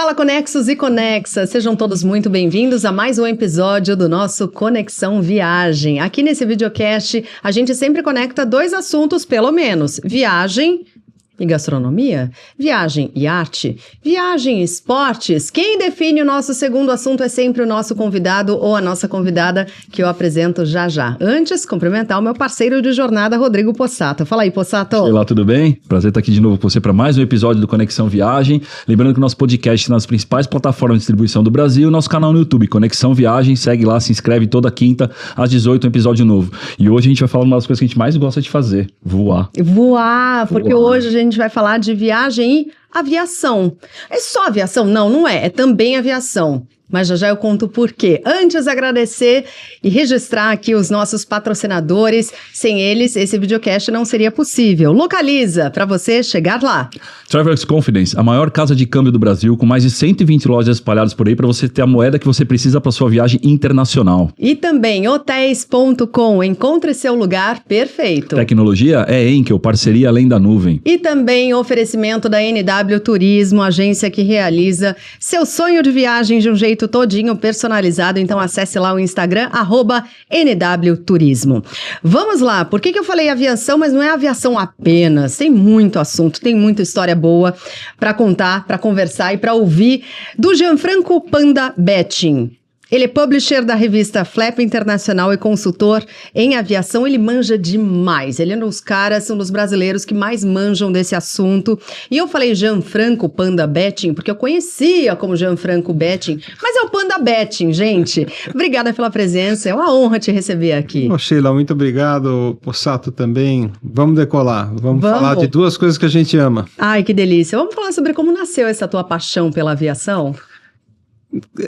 Fala Conexos e Conexas, sejam todos muito bem-vindos a mais um episódio do nosso Conexão Viagem. Aqui nesse videocast a gente sempre conecta dois assuntos pelo menos, viagem e gastronomia, viagem e arte, viagem e esportes. Quem define o nosso segundo assunto é sempre o nosso convidado ou a nossa convidada, que eu apresento já já. Antes, cumprimentar o meu parceiro de jornada, Rodrigo Possato. Fala aí, Possato. Olá, tudo bem? Prazer estar aqui de novo com você para mais um episódio do Conexão Viagem. Lembrando que o nosso podcast está nas principais plataformas de distribuição do Brasil, nosso canal no YouTube, Conexão Viagem. Segue lá, se inscreve toda quinta às 18, um episódio novo. E hoje a gente vai falar uma das coisas que a gente mais gosta de fazer, voar. Voar, porque hoje a gente vai falar de viagem e aviação. É só aviação? Não, não é. É também aviação. Mas já eu conto o porquê. Antes, agradecer e registrar aqui os nossos patrocinadores. Sem eles, esse videocast não seria possível. Localiza, para você chegar lá. Travelers Confidence, a maior casa de câmbio do Brasil, com mais de 120 lojas espalhadas por aí para você ter a moeda que você precisa para sua viagem internacional. E também hotéis.com, encontre seu lugar perfeito. Tecnologia é Enkel, parceria além da nuvem. E também oferecimento da NW Turismo, agência que realiza seu sonho de viagem de um jeito todinho personalizado. Então acesse lá o Instagram, @NW Turismo. Vamos lá, por que eu falei aviação, mas não é aviação apenas, tem muito assunto, tem muita história boa para contar, para conversar e para ouvir do Gianfranco Panda Betting. Ele é publisher da revista Flap Internacional e consultor em aviação. Ele manja demais. Ele é um dos caras, um dos brasileiros que mais manjam desse assunto. E eu falei Gianfranco Panda Betting porque eu conhecia como Gianfranco Betting, mas é o Panda Betting, gente. Obrigada pela presença. É uma honra te receber aqui. Oh, Sheila, muito obrigado. Possato também. Vamos decolar. Vamos falar de duas coisas que a gente ama. Ai, que delícia. Vamos falar sobre como nasceu essa tua paixão pela aviação?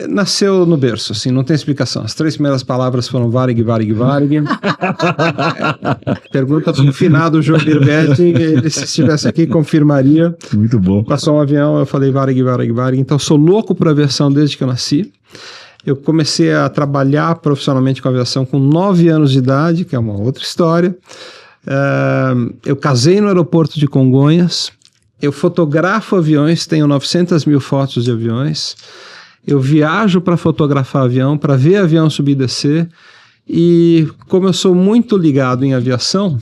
Nasceu no berço, assim, não tem explicação. As 3 primeiras palavras foram Varig, Varig, Varig. Pergunta para o finado Jobir Betting, ele se estivesse aqui confirmaria. Muito bom. Passou um avião, eu falei Varig, Varig, Varig. Então sou louco por aviação desde que eu nasci. Eu comecei a trabalhar profissionalmente com aviação com 9 anos de idade, que é uma outra história. Eu casei no aeroporto de Congonhas. Eu fotografo aviões, tenho 900 mil fotos de aviões. Eu viajo para fotografar avião, para ver avião subir e descer, e como eu sou muito ligado em aviação,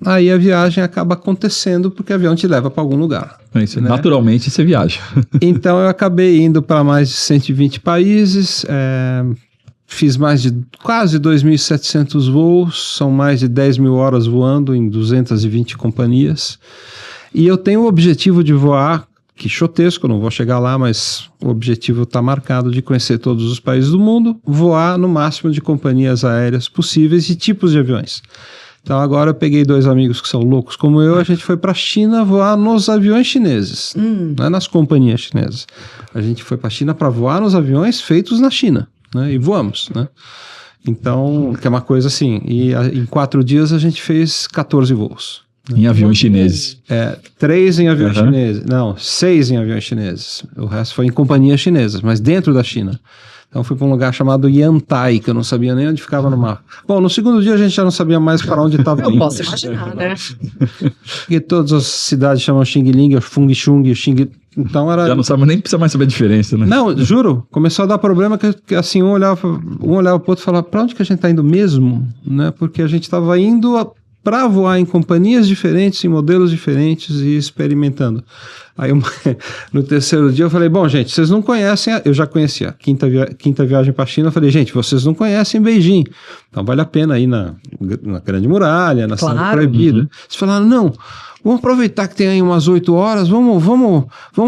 aí a viagem acaba acontecendo porque o avião te leva para algum lugar. Isso, né? Naturalmente você viaja. Então eu acabei indo para mais de 120 países, fiz mais de quase 2.700 voos, são mais de 10 mil horas voando em 220 companhias, e eu tenho o objetivo de voar quixotesco, não vou chegar lá, mas o objetivo está marcado de conhecer todos os países do mundo, voar no máximo de companhias aéreas possíveis e tipos de aviões. Então agora eu peguei 2 amigos que são loucos como eu, a gente foi para a China voar nos aviões chineses, não é nas companhias chinesas. A gente foi para a China para voar nos aviões feitos na China, né? E voamos, né? Então, que é uma coisa assim, e em 4 dias a gente fez 14 voos. Em aviões chineses. 3 em aviões chineses. Não, 6 em aviões chineses. O resto foi em companhias chinesas, mas dentro da China. Então fui para um lugar chamado Yantai, que eu não sabia nem onde ficava no mapa. Bom, no segundo dia a gente já não sabia mais para onde estava indo. Eu posso imaginar, né? Porque todas as cidades chamam Xing Ling, Fung Chung, Xing... Então era... Já não sabe, nem precisa mais saber a diferença, né? Não, juro, começou a dar problema que assim, um olhava para o outro e falava, para onde que a gente está indo mesmo? Né? Porque a gente estava indo para voar em companhias diferentes, em modelos diferentes e experimentando. Aí no terceiro dia eu falei, bom gente, vocês não conhecem, eu já conhecia a quinta viagem para a China, eu falei, gente, vocês não conhecem Beijing, então vale a pena ir na Grande Muralha, na Cidade Proibida. Eles falaram, não, vamos aproveitar que tem aí umas 8 horas, vamos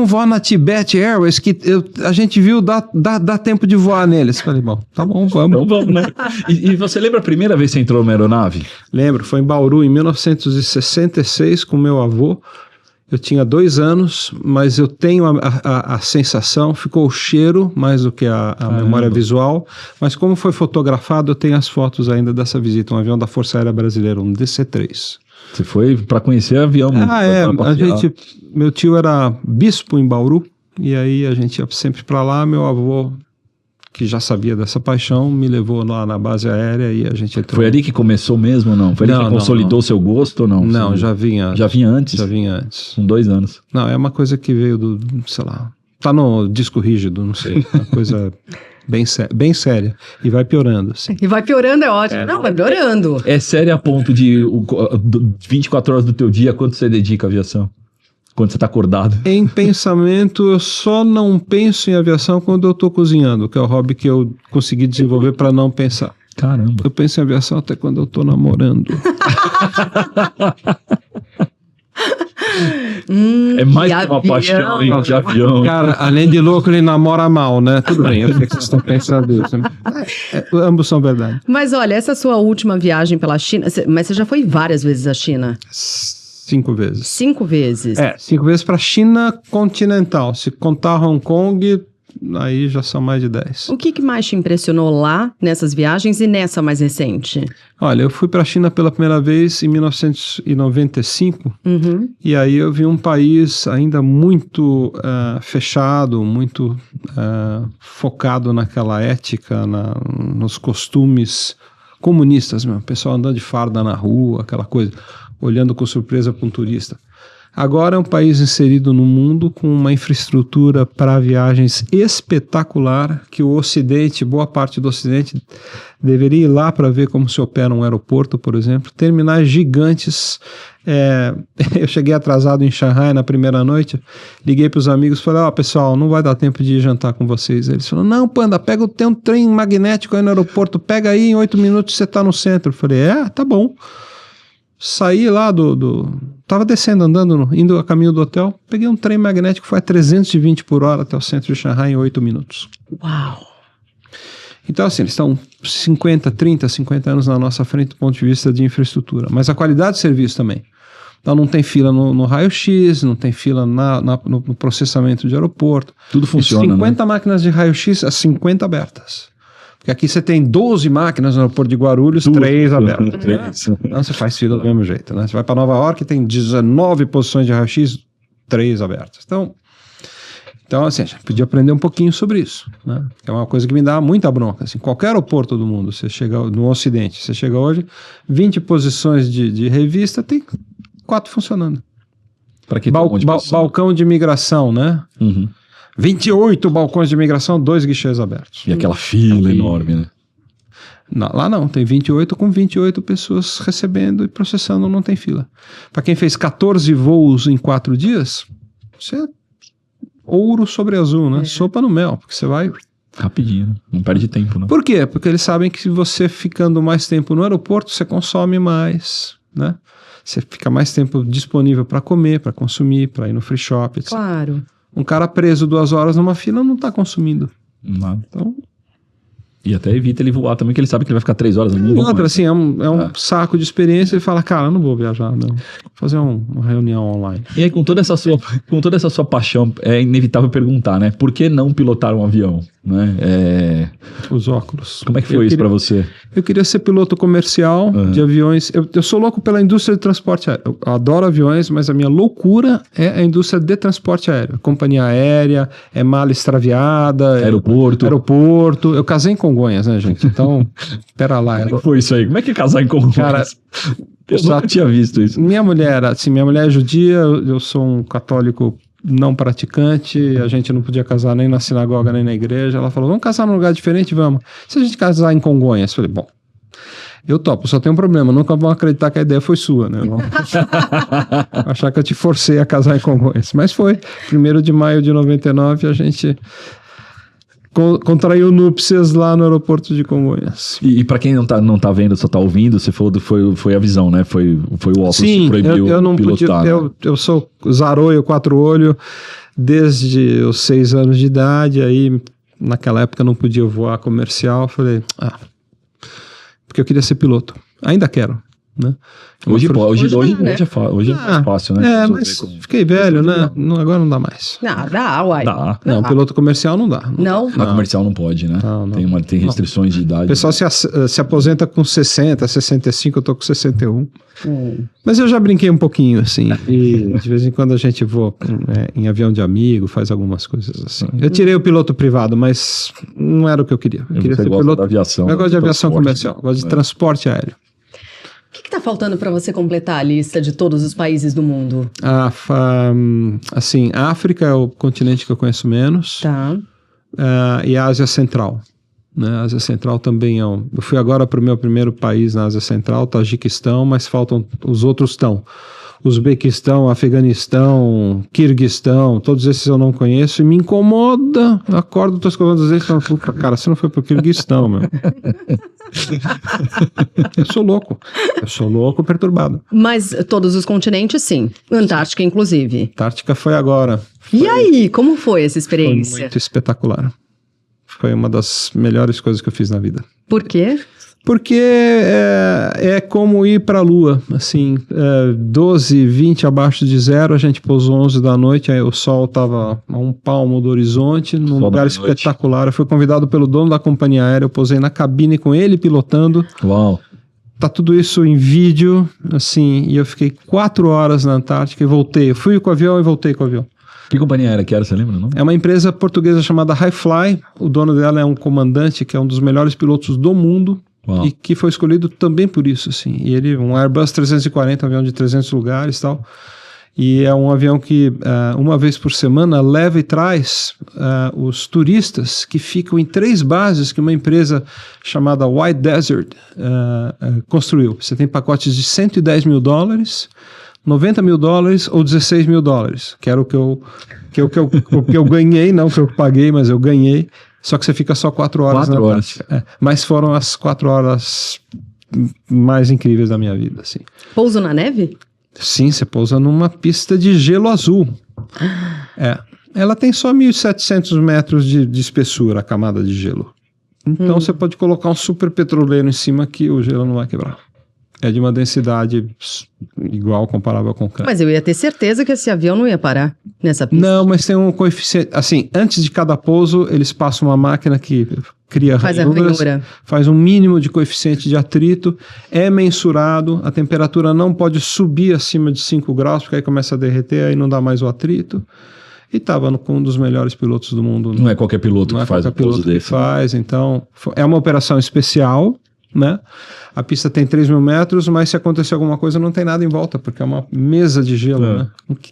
voar na Tibet Airways, que a gente viu, dá tempo de voar neles. Falei, bom, tá bom, vamos. Então vamos, né? E você lembra a primeira vez que você entrou numa aeronave? Lembro, foi em Bauru, em 1966, com meu avô. Eu tinha 2 anos, mas eu tenho a sensação, ficou o cheiro mais do que a memória visual, mas como foi fotografado, eu tenho as fotos ainda dessa visita, um avião da Força Aérea Brasileira, um DC-3. Você foi para conhecer avião? Meu tio era bispo em Bauru, e aí a gente ia sempre para lá, meu avô, que já sabia dessa paixão, me levou lá na base aérea e a gente entrou. Foi ali que começou mesmo ou não? Foi ali que consolidou seu gosto ou não? Não, já vinha. Já vinha antes? Já vinha antes. Com 2 anos. Não, é uma coisa que veio do, sei lá, Tá no disco rígido, não sei. Uma coisa bem séria. E vai piorando, assim. E vai piorando, é ótimo. Não, vai piorando. É sério a ponto de 24 horas do teu dia, quanto você dedica à aviação? Quando você tá acordado? Em pensamento, eu só não penso em aviação quando eu tô cozinhando, que é o hobby que eu consegui desenvolver para não pensar. Caramba. Eu penso em aviação até quando eu tô namorando. É mais que uma paixão hein, de avião. Cara, além de louco, ele namora mal, né? Tudo bem, eu sei que vocês estão pensando isso. Ambos são verdade. Mas olha, essa sua última viagem pela China, mas você já foi várias vezes à China? 5 vezes. 5 vezes? 5 vezes para China continental. Se contar Hong Kong, aí já são mais de 10. O que mais te impressionou lá, nessas viagens e nessa mais recente? Olha, eu fui para a China pela primeira vez em 1995, e aí eu vi um país ainda muito fechado, muito focado naquela ética, nos costumes comunistas mesmo. O pessoal andando de farda na rua, aquela coisa, olhando com surpresa para um turista. Agora é um país inserido no mundo com uma infraestrutura para viagens espetacular, que o Ocidente, boa parte do Ocidente, deveria ir lá para ver como se opera um aeroporto, por exemplo. Terminais gigantes. Eu cheguei atrasado em Shanghai na primeira noite, liguei para os amigos e falei, pessoal, não vai dar tempo de ir jantar com vocês. Eles falaram, não, Panda, tem um trem magnético aí no aeroporto, pega aí, em 8 minutos você está no centro. Eu falei, tá bom. Saí lá tava descendo, indo a caminho do hotel, peguei um trem magnético, foi a 320 por hora até o centro de Shanghai em 8 minutos. Uau! Então, assim, eles estão 50 anos na nossa frente do ponto de vista de infraestrutura, mas a qualidade de serviço também. Então não tem fila no raio-x, não tem fila no processamento de aeroporto. Tudo funciona, 50 máquinas de raio-x, as 50 abertas. Porque aqui você tem 12 máquinas no aeroporto de Guarulhos, 3 abertas. Então você faz fila do mesmo jeito, né? Você vai para Nova York, tem 19 posições de raio-x, 3 abertas. Então, assim, a gente podia aprender um pouquinho sobre isso, né? É uma coisa que me dá muita bronca. Assim, qualquer aeroporto do mundo, você chega no Ocidente, você chega hoje, 20 posições de revista, tem 4 funcionando. Para que balcão de imigração, né? 28 balcões de imigração, 2 guichês abertos. E aquela fila enorme, né? Não, lá não, tem 28 com 28 pessoas recebendo e processando, não tem fila. Para quem fez 14 voos em 4 dias, você é ouro sobre azul, né? Sopa no mel, porque você vai... Rapidinho, né? Não perde tempo, né? Por quê? Porque eles sabem que se você ficando mais tempo no aeroporto, você consome mais, né? Você fica mais tempo disponível para comer, para consumir, para ir no free shop, etc. Claro. Um cara preso 2 horas numa fila não está consumindo. Nada. Então... E até evita ele voar também, que ele sabe que ele vai ficar 3 horas. Assim, é um saco de experiência. Ele fala, cara, eu não vou viajar, não. Vou fazer uma reunião online. E aí, com toda essa sua paixão, é inevitável perguntar, né? Por que não pilotar um avião? Né? Os óculos. Como é que foi isso para você? Eu queria ser piloto comercial de aviões. Eu sou louco pela indústria de transporte aéreo. Eu adoro aviões, mas a minha loucura é a indústria de transporte aéreo. Companhia aérea, mala extraviada. Aeroporto. Eu casei em Congonhas, né, gente? Então, pera lá. Como foi isso aí? Como é que é casar em Congonhas? Cara, eu nunca tinha visto isso. Minha mulher é judia, eu sou um católico não praticante, a gente não podia casar nem na sinagoga nem na igreja. Ela falou, vamos casar num lugar diferente, vamos. Se a gente casar em Congonhas? Eu falei, bom, eu topo, só tem um problema, nunca vão acreditar que a ideia foi sua, né? Achar que eu te forcei a casar em Congonhas. Mas foi, 1º de maio de 99, a gente contraiu núpcias lá no aeroporto de Congonhas. E para quem não tá vendo, só tá ouvindo, você falou foi a visão, né? Foi o óculos que proibiu eu não pilotar. Podia, né? eu sou zaroio, 4 olho, desde os 6 anos de idade, aí naquela época não podia voar comercial, falei, porque eu queria ser piloto. Ainda quero, né? Hoje é fácil, né? Mas fiquei velho, né? Agora não dá mais. Não, dá, uai. Dá. Não, piloto comercial não dá. Não? Na comercial não pode, né? Não. Tem restrições de idade. O pessoal se aposenta com 60, 65, eu tô com 61. Mas eu já brinquei um pouquinho, assim. E de vez em quando a gente voa em avião de amigo, faz algumas coisas assim. Eu tirei o piloto privado, mas não era o que eu queria. Eu queria ser piloto da aviação. Eu gosto de aviação comercial, gosto de transporte aéreo. O que está faltando para você completar a lista de todos os países do mundo? Assim, a África é o continente que eu conheço menos. Tá. E a Ásia Central. Né? A Ásia Central também é Eu fui agora para o meu primeiro país na Ásia Central, Tajiquistão, mas faltam... Os outros estão. Uzbequistão, Afeganistão, Quirguistão, todos esses eu não conheço e me incomoda. Eu acordo, tô escovando os dentes e falo, puta, cara, você não foi pro Quirguistão, meu. Eu sou louco perturbado. Mas todos os continentes, sim. Antártica, inclusive. Antártica foi agora. E aí, como foi essa experiência? Foi muito espetacular. Foi uma das melhores coisas que eu fiz na vida. Por quê? Porque é como ir para a Lua, assim, 12, 20 abaixo de zero, a gente pousou 11 da noite, aí o sol estava a um palmo do horizonte, num lugar espetacular. Eu fui convidado pelo dono da companhia aérea, eu pousei na cabine com ele pilotando. Uau! Tá tudo isso em vídeo, assim, e eu fiquei 4 horas na Antártica e voltei. Eu fui com o avião e voltei com o avião. Que companhia aérea que era, você lembra, não? É uma empresa portuguesa chamada Highfly, o dono dela é um comandante que é um dos melhores pilotos do mundo. Uau. E que foi escolhido também por isso, assim. E ele, um Airbus 340, um avião de 300 lugares e tal. E é um avião que, uma vez por semana, leva e traz os turistas que ficam em 3 bases que uma empresa chamada White Desert construiu. Você tem pacotes de $110 mil, $90 mil ou $16 mil, que era o que eu ganhei, não que eu paguei, mas eu ganhei. Só que você fica só 4 horas. 4 horas. Mas foram as 4 horas mais incríveis da minha vida, assim. Pouso na neve? Sim, você pousa numa pista de gelo azul. Ela tem só 1.700 metros de espessura, a camada de gelo. Então você pode colocar um super petroleiro em cima que o gelo não vai quebrar. É de uma densidade igual, comparável com o câmbio. Mas eu ia ter certeza que esse avião não ia parar nessa pista. Não, mas tem um coeficiente... Assim, antes de cada pouso, eles passam uma máquina que cria ranhuras, faz um mínimo de coeficiente de atrito, é mensurado, a temperatura não pode subir acima de 5 graus, porque aí começa a derreter, aí não dá mais o atrito. E estava com um dos melhores pilotos do mundo. Não é qualquer piloto que faz o pouso desse. Então, é uma operação especial, né? A pista tem 3 mil metros, mas se acontecer alguma coisa não tem nada em volta, porque é uma mesa de gelo, né?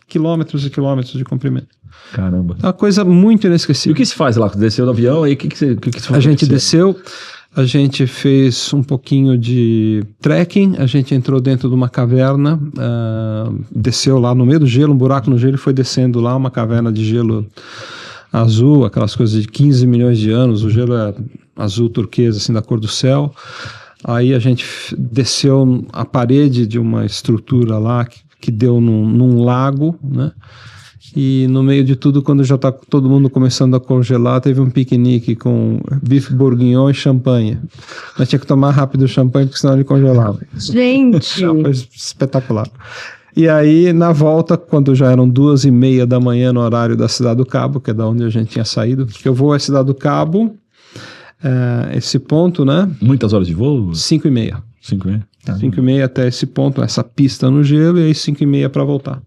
Quilômetros e quilômetros de comprimento. Caramba. É uma coisa muito inesquecível. E o que se faz lá? Desceu do avião, aí o que você A gente desceu, a gente fez um pouquinho de trekking, a gente entrou dentro de uma caverna, desceu lá no meio do gelo, um buraco no gelo, e foi descendo lá, uma caverna de gelo azul, aquelas coisas de 15 milhões de anos, o gelo é azul turquesa, assim, da cor do céu. Aí a gente desceu a parede de uma estrutura lá que deu num lago, né? E no meio de tudo, quando já está todo mundo começando a congelar, teve um piquenique com bife bourguignon e champanhe. Nós tinha que tomar rápido o champanhe, porque senão ele congelava. Gente! Foi espetacular. E aí, na volta, quando já eram 2h30 da manhã no horário da Cidade do Cabo, que é da onde a gente tinha saído, que eu vou à Cidade do Cabo, esse ponto, né? Muitas horas de voo? 5h30. 5h30? 5h30 até esse ponto, essa pista no gelo, e aí 5h30 para voltar.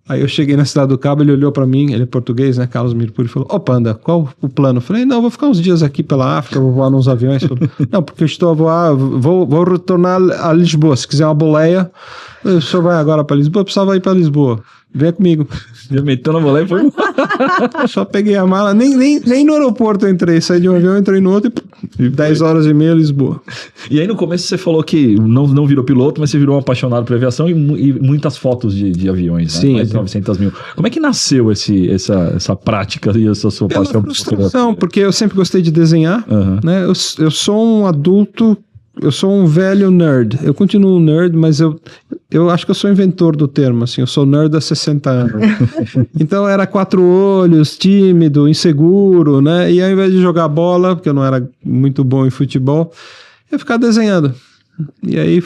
Aí eu cheguei na Cidade do Cabo, ele olhou para mim, ele é português, né, Carlos Mirpuri, e falou, ô Panda, qual o plano? Eu falei, não, vou ficar uns dias aqui pela África, vou voar nos aviões. Falei, não, porque eu estou a voar, vou retornar a Lisboa, se quiser uma boleia, o senhor vai agora para Lisboa, eu precisava ir para Lisboa, vem comigo. Já meteu na boleia e foi? Só peguei a mala, nem no aeroporto eu entrei, saí de um avião, entrei no outro e 10h30 Lisboa. E aí no começo você falou que não virou piloto, mas você virou um apaixonado por aviação e muitas fotos de aviões, né? Sim, mais de 900 mil. Como é que nasceu essa prática e essa sua paixão por frustração, porque eu sempre gostei de desenhar, né? Eu sou um adulto, eu sou um velho nerd. Eu continuo nerd, mas eu acho que eu sou inventor do termo, assim. Eu sou nerd há 60 anos. Então era 4 olhos, tímido, inseguro, né? E ao invés de jogar bola, porque eu não era muito bom em futebol, eu ficava desenhando. E aí,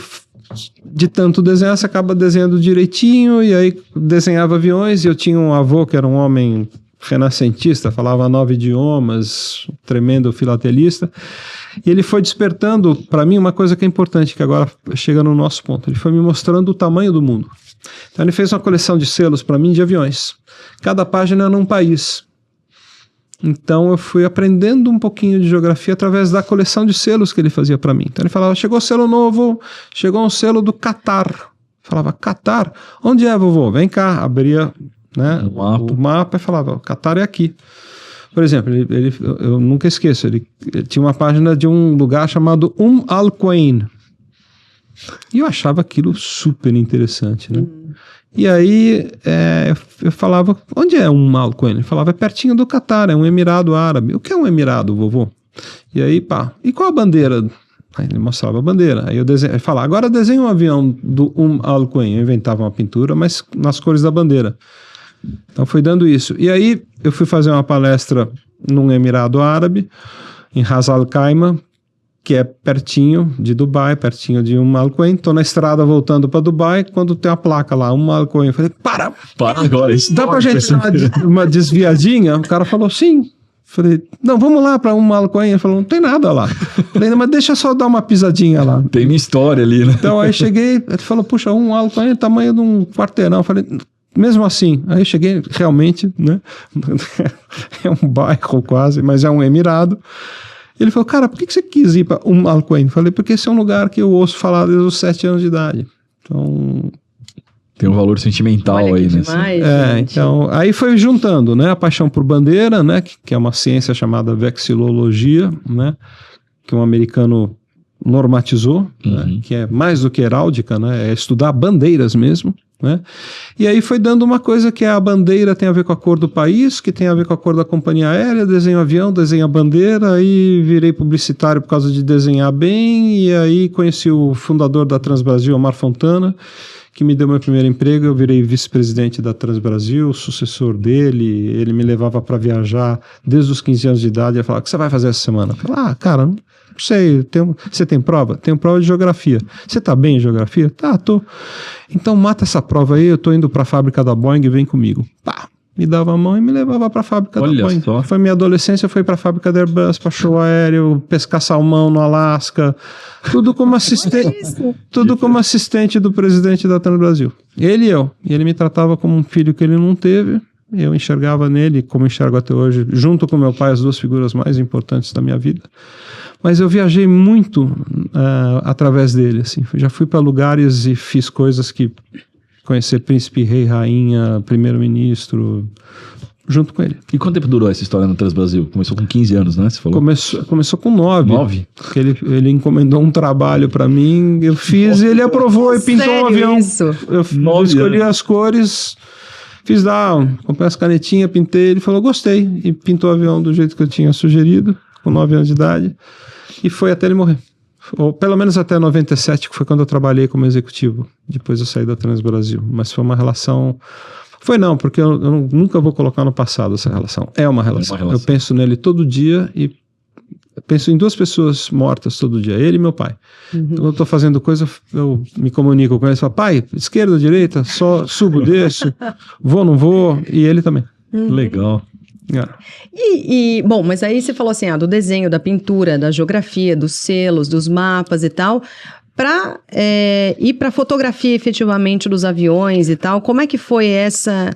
de tanto desenhar, você acaba desenhando direitinho. E aí desenhava aviões. E eu tinha um avô que era um homem renascentista, falava 9 idiomas, tremendo filatelista. E ele foi despertando para mim uma coisa que é importante, que agora chega no nosso ponto. Ele foi me mostrando o tamanho do mundo. Então ele fez uma coleção de selos para mim de aviões. Cada página era num país. Então eu fui aprendendo um pouquinho de geografia através da coleção de selos que ele fazia para mim. Então ele falava, chegou selo novo, chegou um selo do Catar. Falava, Catar? Onde é, vovô? Vem cá. Abria, né, o mapa e falava, Catar é aqui. Por exemplo, eu nunca esqueço, ele tinha uma página de um lugar chamado Al-Quwain. E eu achava aquilo super interessante, né? E aí eu falava, onde é Al-Quwain? Ele falava, é pertinho do Catar, é um emirado árabe. O que é um emirado, vovô? E aí, e qual a bandeira? Aí ele mostrava a bandeira. Aí eu falava, agora desenha um avião do Al-Quwain. Eu inventava uma pintura, mas nas cores da bandeira. Então foi dando isso. E aí eu fui fazer uma palestra num emirado árabe, em Ras Al Khaimah, que é pertinho de Dubai, pertinho de Al-Quwain. Estou na estrada voltando para Dubai, quando tem uma placa lá, Al-Quwain. Eu falei, para agora. Isso dá pra gente dar uma desviadinha? O cara falou, sim. Falei, não, vamos lá para Al-Quwain. Ele falou, não tem nada lá. Falei, não, mas deixa só dar uma pisadinha lá. Tem minha história ali, né? Então aí cheguei, ele falou, puxa, Al-Quwain é o tamanho de um quarteirão. Eu falei, mesmo assim, aí cheguei realmente, né? É um bairro quase, mas é um emirado. Ele falou, cara, por que você quis ir para Al-Quwain? Eu falei, porque esse é um lugar que eu ouço falar desde os 7 anos de idade. Então... Tem um valor sentimental aí, né? Então, aí foi juntando, né? A paixão por bandeira, né? Que é uma ciência chamada vexilologia, né? Que um americano normatizou, né? Que é mais do que heráldica, né? É estudar bandeiras mesmo, né? E aí foi dando uma coisa que a bandeira tem a ver com a cor do país, que tem a ver com a cor da companhia aérea, desenho avião, desenho a bandeira, aí virei publicitário por causa de desenhar bem, e aí conheci o fundador da Transbrasil, Omar Fontana, que me deu meu primeiro emprego. Eu virei vice-presidente da Transbrasil, sucessor dele. Ele me levava para viajar desde os 15 anos de idade. Ele falava, o que você vai fazer essa semana? Eu falava, cara, não sei, você tem prova? Tenho prova de geografia. Você tá bem em geografia? Tá, tô. Então mata essa prova aí, eu tô indo para a fábrica da Boeing, vem comigo. Me dava a mão e me levava para a fábrica da Boeing. Só. Foi minha adolescência, foi para a fábrica da Airbus, para show aéreo, pescar salmão no Alasca, tudo como assistente do presidente da Transbrasil. Ele e eu. E ele me tratava como um filho que ele não teve. Eu enxergava nele, como enxergo até hoje, junto com meu pai, as duas figuras mais importantes da minha vida. Mas eu viajei muito através dele, assim. Já fui para lugares e fiz coisas que... Conhecer príncipe, rei, rainha, primeiro-ministro, junto com ele. E quanto tempo durou essa história no Transbrasil? Começou com 15 anos, né? Você falou? Começou com 9. 9? Porque ele encomendou um trabalho para mim, eu fiz, ele aprovou e pintou um avião. Isso? Eu escolhi as cores, fiz lá, comprei as canetinhas, pintei, ele falou, gostei. E pintou o avião do jeito que eu tinha sugerido, com 9 anos de idade, e foi até ele morrer. Ou pelo menos até 97, que foi quando eu trabalhei como executivo. Depois eu saí da Transbrasil. Mas foi uma relação... Foi não, porque eu nunca vou colocar no passado essa relação. É uma relação. Eu penso nele todo dia e penso em 2 pessoas mortas todo dia. Ele e meu pai. Então eu estou fazendo coisa, eu me comunico com ele e falo, pai, esquerda, direita, só subo, desço, vou, não vou, e ele também. Legal. Bom, mas aí você falou assim, do desenho, da pintura, da geografia, dos selos, dos mapas e tal, para ir para fotografia efetivamente dos aviões e tal, como é que foi essa...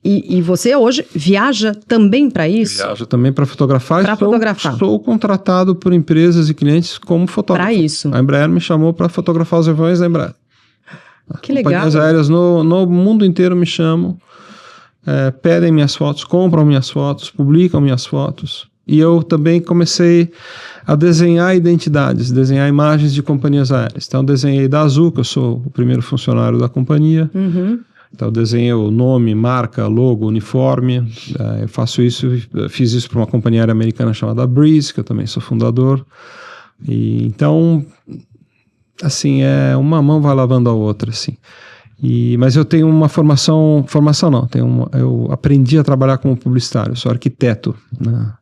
E você hoje viaja também para isso? Viajo também para fotografar. Para fotografar. Estou contratado por empresas e clientes como fotógrafo. Para isso. A Embraer me chamou para fotografar os aviões da Embraer. Que legal. Companhias aéreas no mundo inteiro me chamam. Pedem minhas fotos, compram minhas fotos, publicam minhas fotos. E eu também comecei a desenhar identidades, desenhar imagens de companhias aéreas. Então eu desenhei da Azul, que eu sou o primeiro funcionário da companhia. Então eu desenhei o nome, marca, logo, uniforme. Eu faço isso, fiz isso para uma companhia aérea americana chamada Breeze, que eu também sou fundador. E então, assim, uma mão vai lavando a outra, assim. Mas eu tenho uma formação não, eu aprendi a trabalhar como publicitário, eu sou arquiteto, né?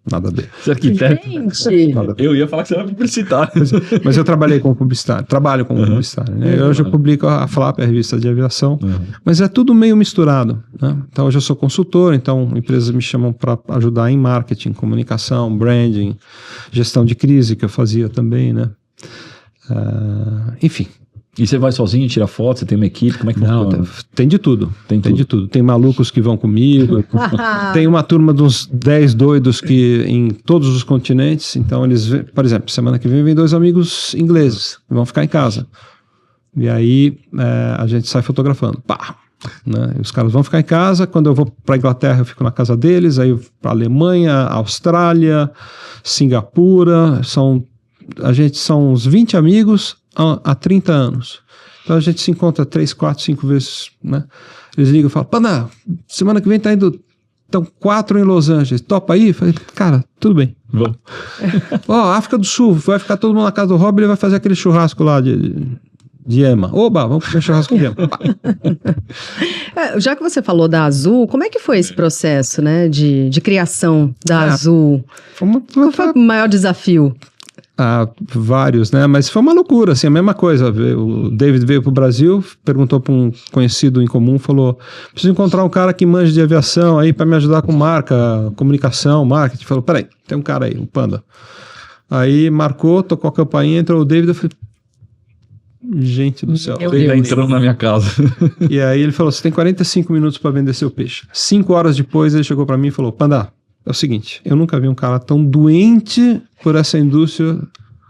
Nada a ver. Você é arquiteto? Gente! Eu ia falar que você era publicitário. Mas eu trabalhei como publicitário, trabalho como publicitário, né? Hoje eu publico a FLAP, a revista de aviação, mas é tudo meio misturado, né? Então hoje eu sou consultor, então empresas me chamam para ajudar em marketing, comunicação, branding, gestão de crise, que eu fazia também, né? Enfim. E você vai sozinho, tira foto, você tem uma equipe, como é que Não, funciona? tem de tudo. Tem Tem de tudo. Tem malucos que vão comigo. Tem uma turma de uns 10 doidos que em todos os continentes. Então por exemplo, semana que vem 2 amigos ingleses que vão ficar em casa. E aí a gente sai fotografando. Pá! Né? E os caras vão ficar em casa. Quando eu vou para a Inglaterra, eu fico na casa deles. Aí para a Alemanha, Austrália, Singapura. São uns 20 amigos há 30 anos. Então a gente se encontra 3, 4, 5 vezes, né? Eles ligam e falam, Panda, semana que vem estão 4 em Los Angeles, topa aí? Eu falei, cara, tudo bem. Vamos. África do Sul, vai ficar todo mundo na casa do Rob, ele vai fazer aquele churrasco lá de Ema. Oba, vamos comer churrasco de Ema. Já que você falou da Azul, como é que foi esse processo, né, de criação da Azul? Qual foi o maior desafio? Vários, né? Mas foi uma loucura, assim, a mesma coisa. O David veio pro Brasil, perguntou para um conhecido em comum, falou, preciso encontrar um cara que manja de aviação aí para me ajudar com marca, comunicação, marketing. Falou, peraí, tem um cara aí, um Panda. Aí marcou, tocou a campainha, entrou o David, eu falei, gente do céu. Ele tá entrando na minha casa. E aí ele falou, você tem 45 minutos para vender seu peixe. 5 horas depois ele chegou para mim e falou, Panda, é o seguinte, eu nunca vi um cara tão doente por essa indústria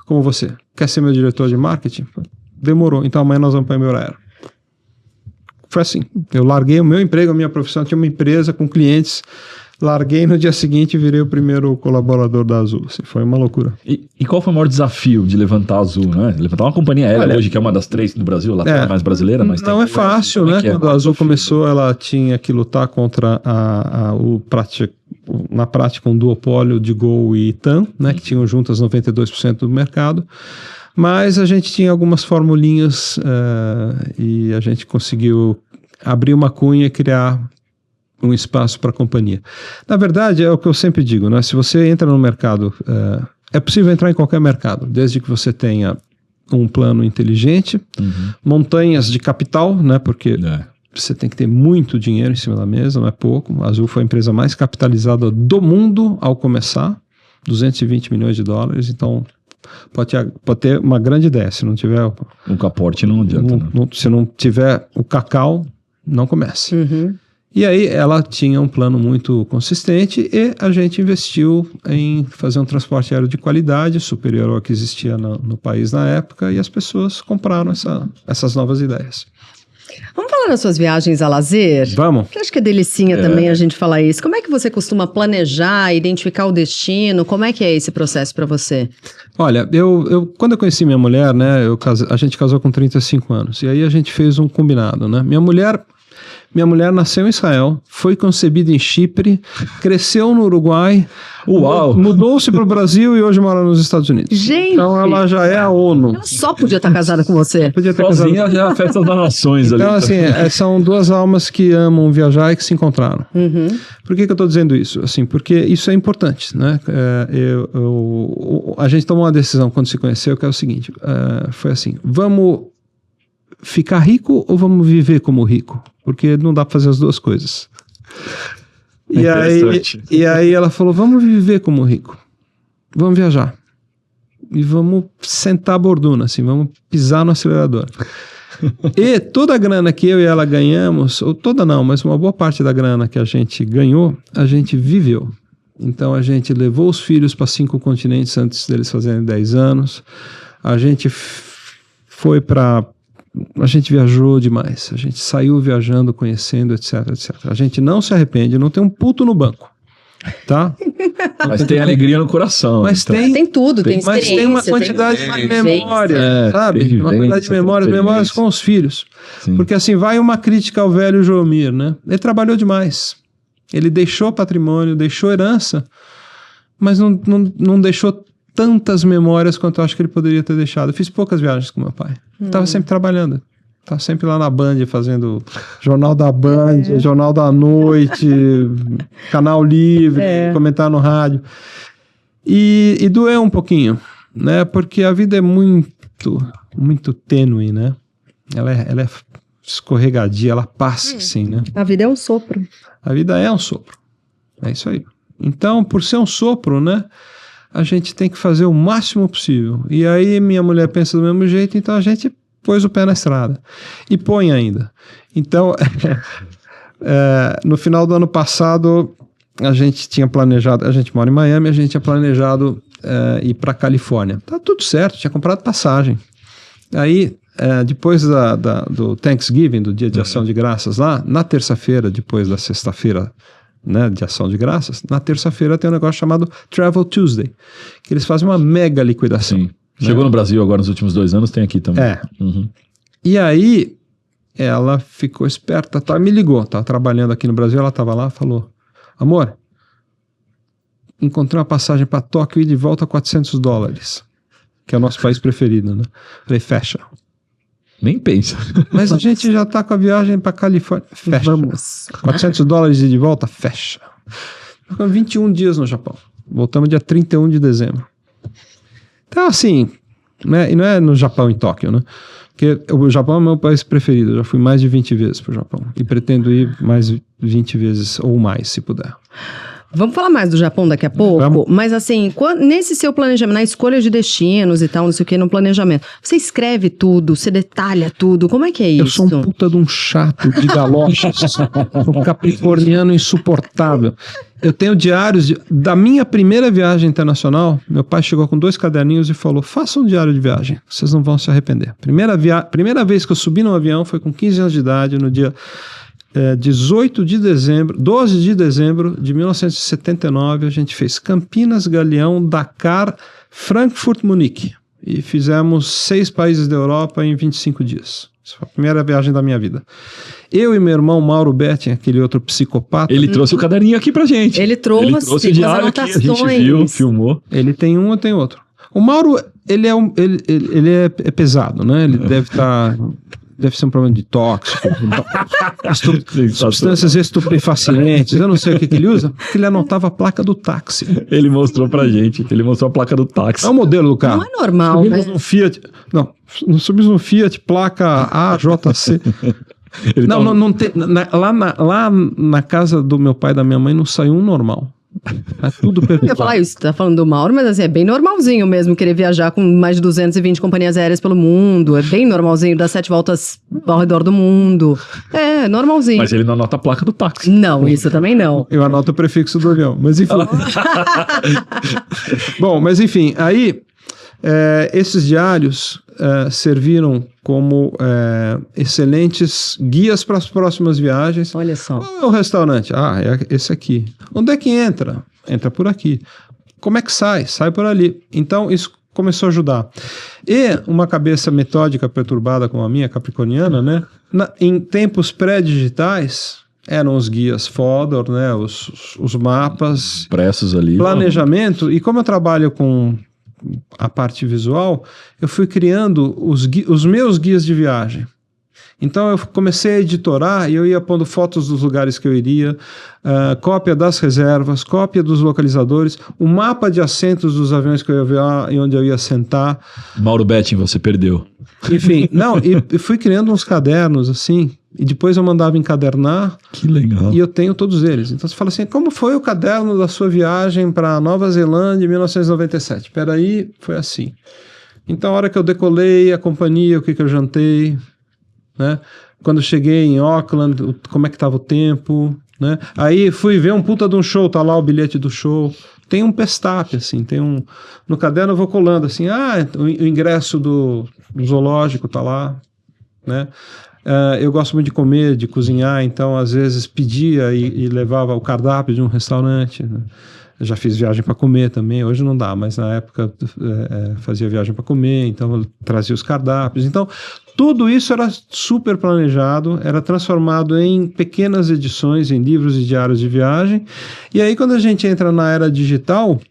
como você. Quer ser meu diretor de marketing? Demorou, então amanhã nós vamos para a Embraer. Foi assim, eu larguei o meu emprego, a minha profissão, tinha uma empresa com clientes, larguei no dia seguinte e virei o primeiro colaborador da Azul. Assim, foi uma loucura. E qual foi o maior desafio de levantar a Azul, né? Levantar uma companhia aérea hoje, que é uma das 3 do Brasil, ela é mais brasileira, mas não é fácil, né? Quando a Azul começou, ela tinha que lutar contra na prática um duopólio de Gol e TAM, né, que tinham juntas 92% do mercado, mas a gente tinha algumas formulinhas e a gente conseguiu abrir uma cunha e criar um espaço para a companhia. Na verdade, é o que eu sempre digo, né? Se você entra no mercado, é possível entrar em qualquer mercado, desde que você tenha um plano inteligente, montanhas de capital, né? Porque você tem que ter muito dinheiro em cima da mesa, não é pouco. A Azul foi a empresa mais capitalizada do mundo ao começar, 220 milhões de dólares, então pode ter uma grande ideia. Se não tiver um caporte, não adianta. Se não tiver o cacau, não comece. E aí ela tinha um plano muito consistente e a gente investiu em fazer um transporte aéreo de qualidade, superior ao que existia no país na época, e as pessoas compraram essas novas ideias. Vamos falar das suas viagens a lazer? Vamos. Porque acho que é delicinha também a gente falar isso. Como é que você costuma planejar, identificar o destino? Como é que é esse processo para você? Olha, quando eu conheci minha mulher, né, a gente casou com 35 anos, e aí a gente fez um combinado, né? Minha mulher nasceu em Israel, foi concebida em Chipre, cresceu no Uruguai, mudou-se para o Brasil e hoje mora nos Estados Unidos. Gente! Então ela já é a ONU. Ela só podia estar casada com você. Podia ter sozinha já é a festa das nações ali. Então, assim, são 2 almas que amam viajar e que se encontraram. Por que eu estou dizendo isso? Assim, porque isso é importante, né? A gente tomou uma decisão quando se conheceu, que é o seguinte, foi assim, vamos ficar rico ou vamos viver como rico? Porque não dá para fazer as 2 coisas. E aí ela falou, vamos viver como rico. Vamos viajar. E vamos sentar a borduna, assim, vamos pisar no acelerador. E toda a grana que eu e ela ganhamos, ou toda não, mas uma boa parte da grana que a gente ganhou, a gente viveu. Então a gente levou os filhos para 5 continentes antes deles fazerem 10 anos. A gente a gente viajou demais, a gente saiu viajando, conhecendo, etc, etc. A gente não se arrepende, não tem um puto no banco, tá? Mas tem alegria no coração. Mas então. Tem tudo, tem experiência. Mas tem uma quantidade de memórias, sabe? Uma quantidade de memórias com os filhos. Sim. Porque assim, vai uma crítica ao velho Jomir, né? Ele trabalhou demais. Ele deixou patrimônio, deixou herança, mas não deixou tantas memórias quanto eu acho que ele poderia ter deixado. Eu fiz poucas viagens com meu pai. Estava sempre trabalhando. Estava sempre lá na Band, fazendo Jornal da Band, Jornal da Noite, Canal Livre, comentar no rádio. E doeu um pouquinho, né? Porque a vida é muito, muito tênue, né? Ela é escorregadia, ela passa assim, né? A vida é um sopro. A vida é um sopro. É isso aí. Então, por ser um sopro, né? A gente tem que fazer o máximo possível. E aí minha mulher pensa do mesmo jeito, então a gente pôs o pé na estrada. E põe ainda. Então, no final do ano passado, a gente tinha planejado, a gente mora em Miami, a gente tinha planejado ir para Califórnia. Tá tudo certo, tinha comprado passagem. Aí, depois do Thanksgiving, do Dia de Ação de Graças lá, na terça-feira, depois da sexta-feira, né, de Ação de Graças, na terça-feira tem um negócio chamado Travel Tuesday, que eles fazem uma mega liquidação. Sim. Chegou no Brasil agora nos últimos 2 anos, tem aqui também. E aí, ela ficou esperta, me ligou, estava trabalhando aqui no Brasil, ela estava lá, falou, amor, encontrei uma passagem para Tóquio e de volta $400, que é o nosso país preferido, né? Falei, fecha. Nem pensa. Mas a gente já está com a viagem para Califórnia. Fecha. Vamos. $400 de volta? Fecha. Ficamos 21 dias no Japão. Voltamos dia 31 de dezembro. Então, assim, né? E não é no Japão, em Tóquio, né? Porque o Japão é o meu país preferido. Eu já fui mais de 20 vezes para o Japão. E pretendo ir mais 20 vezes ou mais, se puder. Vamos falar mais do Japão daqui a pouco, Vamos. mas assim, nesse seu planejamento, na escolha de destinos e tal, não sei o que, no planejamento, você escreve tudo, você detalha tudo, como é que é isso? Eu sou um puta de um chato de galochas, um capricorniano insuportável. Eu tenho diários da minha primeira viagem internacional. Meu pai chegou com 2 caderninhos e falou, faça um diário de viagem, vocês não vão se arrepender. Primeira vez que eu subi num avião foi com 15 anos de idade, no dia 12 de dezembro de 1979, a gente fez Campinas, Galeão, Dakar, Frankfurt, Munique. E fizemos 6 países da Europa em 25 dias. Essa foi a primeira viagem da minha vida. Eu e meu irmão Mauro Betting, aquele outro psicopata. Ele trouxe o caderninho aqui pra gente. Ele trouxe o diário aqui, a gente viu, filmou. Ele tem um, eu tenho outro. O Mauro, ele é pesado, né? Ele deve ser um problema de tóxico, substâncias estupefacientes, eu não sei o que ele usa, porque ele anotava a placa do táxi. Ele mostrou pra gente, ele mostrou a placa do táxi. É o modelo do carro. Não é normal, né? No Fiat, não subimos no Fiat, placa AJC. Não tem, lá na casa do meu pai e da minha mãe não saiu um normal. É tudo perfeito. Eu ia falar isso, tá falando do Mauro, mas assim, é bem normalzinho mesmo querer viajar com mais de 220 companhias aéreas pelo mundo. É bem normalzinho, dar 7 voltas ao redor do mundo. É, normalzinho. Mas ele não anota a placa do táxi. Não, isso também não. Eu anoto o prefixo do avião, mas enfim. Bom, mas enfim, aí esses diários serviram como excelentes guias para as próximas viagens. Olha só. Qual é o restaurante? É esse aqui. Onde é que entra? Entra por aqui. Como é que sai? Sai por ali. Então, isso começou a ajudar. E uma cabeça metódica perturbada como a minha, capricorniana, né? Em tempos pré-digitais, eram os guias Fodor, né? Os mapas. Impressos ali. Planejamento. E como eu trabalho com a parte visual, eu fui criando os meus guias de viagem. Então eu comecei a editorar e eu ia pondo fotos dos lugares que eu iria, cópia das reservas, cópia dos localizadores, o mapa de assentos dos aviões que eu ia ver e onde eu ia sentar. Mauro Betting, você perdeu. Enfim, e fui criando uns cadernos assim, e depois eu mandava encadernar. Que legal. E eu tenho todos eles. Então você fala assim, como foi o caderno da sua viagem para Nova Zelândia em 1997? Espera aí, foi assim. Então a hora que eu decolei, a companhia, o que eu jantei, né? Quando eu cheguei em Auckland, como é que estava o tempo, né? Aí fui ver um puta de um show, tá lá o bilhete do show. Tem um pestape, assim, no caderno eu vou colando, assim, o ingresso do zoológico tá lá, né? Eu gosto muito de comer, de cozinhar, então às vezes pedia e levava o cardápio de um restaurante, né? Eu já fiz viagem para comer também, hoje não dá, mas na época fazia viagem para comer, então eu trazia os cardápios. Então, tudo isso era super planejado, era transformado em pequenas edições, em livros e diários de viagem. E aí, quando a gente entra na era digital,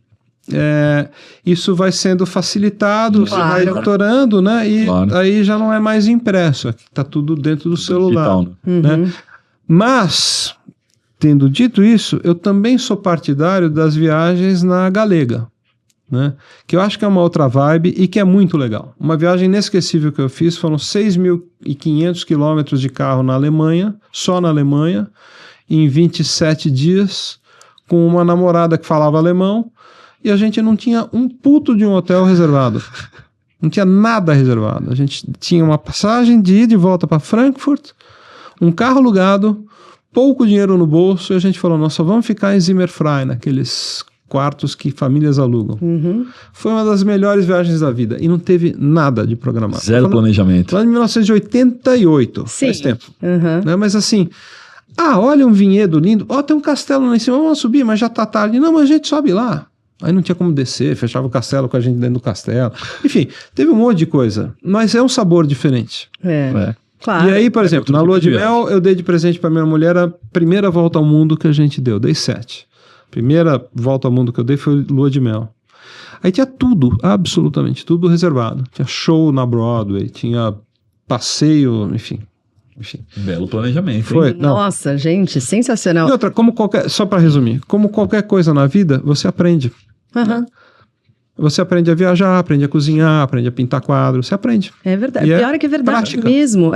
isso vai sendo facilitado, Claro. você vai editorando, né? E aí já não é mais impresso, está tudo dentro do celular. Digital, né? Né? Mas, tendo dito isso, eu também sou partidário das viagens na Galega, né? Que eu acho que é uma outra vibe e que é muito legal. Uma viagem inesquecível que eu fiz, foram 6.500 quilômetros de carro na Alemanha, só na Alemanha, em 27 dias, com uma namorada que falava alemão, e a gente não tinha um puto de um hotel reservado. Não tinha nada reservado. A gente tinha uma passagem de ida e volta para Frankfurt, um carro alugado, pouco dinheiro no bolso, e a gente falou, nós só vamos ficar em Zimmerfrei, naqueles quartos que famílias alugam. Foi uma das melhores viagens da vida, e não teve nada de programado. Zero planejamento. Lá em 1988, Sim. faz tempo. Né? Mas assim, olha um vinhedo lindo, tem um castelo lá em cima, vamos subir, mas já tá tarde. Não, mas a gente sobe lá. Aí não tinha como descer, fechava o castelo com a gente dentro do castelo. Enfim, teve um monte de coisa, mas é um sabor diferente. Claro. E aí, por exemplo, na lua de mel, eu dei de presente para minha mulher a primeira volta ao mundo que a gente deu. Dei 7. Primeira volta ao mundo que eu dei foi lua de mel. Aí tinha tudo, absolutamente tudo reservado. Tinha show na Broadway, tinha passeio, enfim. Belo planejamento. Foi, Nossa, gente, sensacional. E outra, só para resumir, como qualquer coisa na vida, você aprende. Você aprende a viajar, aprende a cozinhar, aprende a pintar quadros, você aprende. É verdade. E Pior é que é verdade prática. mesmo.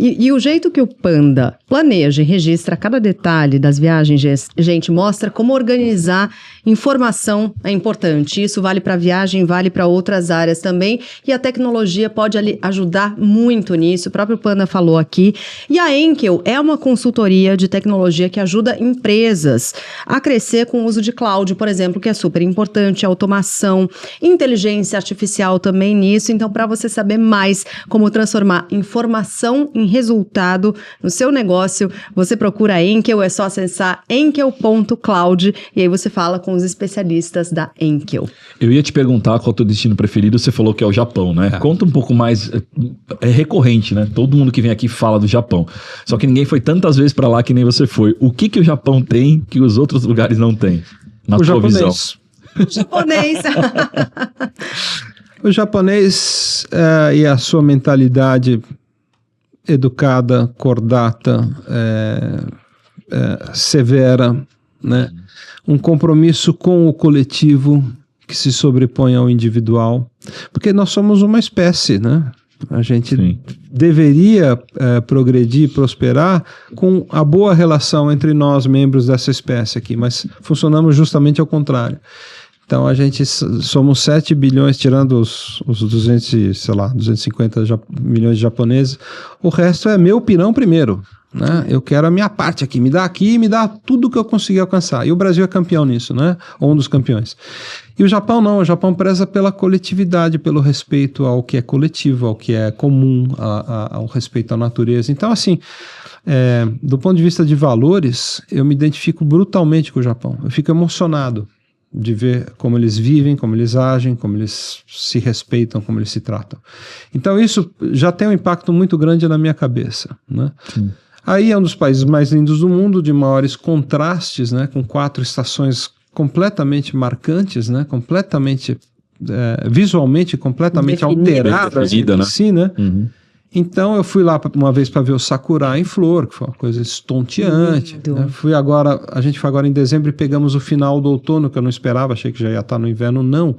E o jeito que o Panda planeja e registra cada detalhe das viagens, gente, mostra como organizar informação é importante. Isso vale para viagem, vale para outras áreas também. E a tecnologia pode ajudar muito nisso. O próprio Panda falou aqui. E a Enkel é uma consultoria de tecnologia que ajuda empresas a crescer com o uso de cloud, por exemplo, que é super importante, automação, inteligência artificial também nisso. Então, para você saber mais como transformar informação em resultado no seu negócio, você procura a Enkel, é só acessar enkel.cloud e aí você fala com os especialistas da Enkel. Eu ia te perguntar qual é o teu destino preferido, você falou que é o Japão, né? Conta um pouco mais, é recorrente, né? Todo mundo que vem aqui fala do Japão. Só que ninguém foi tantas vezes para lá que nem você foi. O que o Japão tem que os outros lugares não têm? Na tua visão. Japonês. O japonês e a sua mentalidade educada, cordata, severa, né? Um compromisso com o coletivo que se sobrepõe ao individual, porque nós somos uma espécie, né? A gente deveria progredir, prosperar com a boa relação entre nós, membros dessa espécie aqui, mas funcionamos justamente ao contrário. Então a gente somos 7 bilhões, tirando os 250 milhões de japoneses, o resto é meu pirão primeiro. Né? Eu quero a minha parte aqui, me dá tudo que eu consegui alcançar. E o Brasil é campeão nisso, né? Ou um dos campeões. E o Japão não, o Japão preza pela coletividade, pelo respeito ao que é coletivo, ao que é comum, ao respeito à natureza. Então, assim, do ponto de vista de valores, eu me identifico brutalmente com o Japão. Eu fico emocionado de ver como eles vivem, como eles agem, como eles se respeitam, como eles se tratam. Então, isso já tem um impacto muito grande na minha cabeça, né? Sim. Aí é um dos países mais lindos do mundo, de maiores contrastes, né? Com 4 estações completamente marcantes, né? Completamente, visualmente, completamente alteradas em si, né? Então eu fui lá uma vez para ver o sakura em flor, que foi uma coisa estonteante. Né? A gente foi agora em dezembro e pegamos o final do outono, que eu não esperava, achei que já ia estar no inverno, não.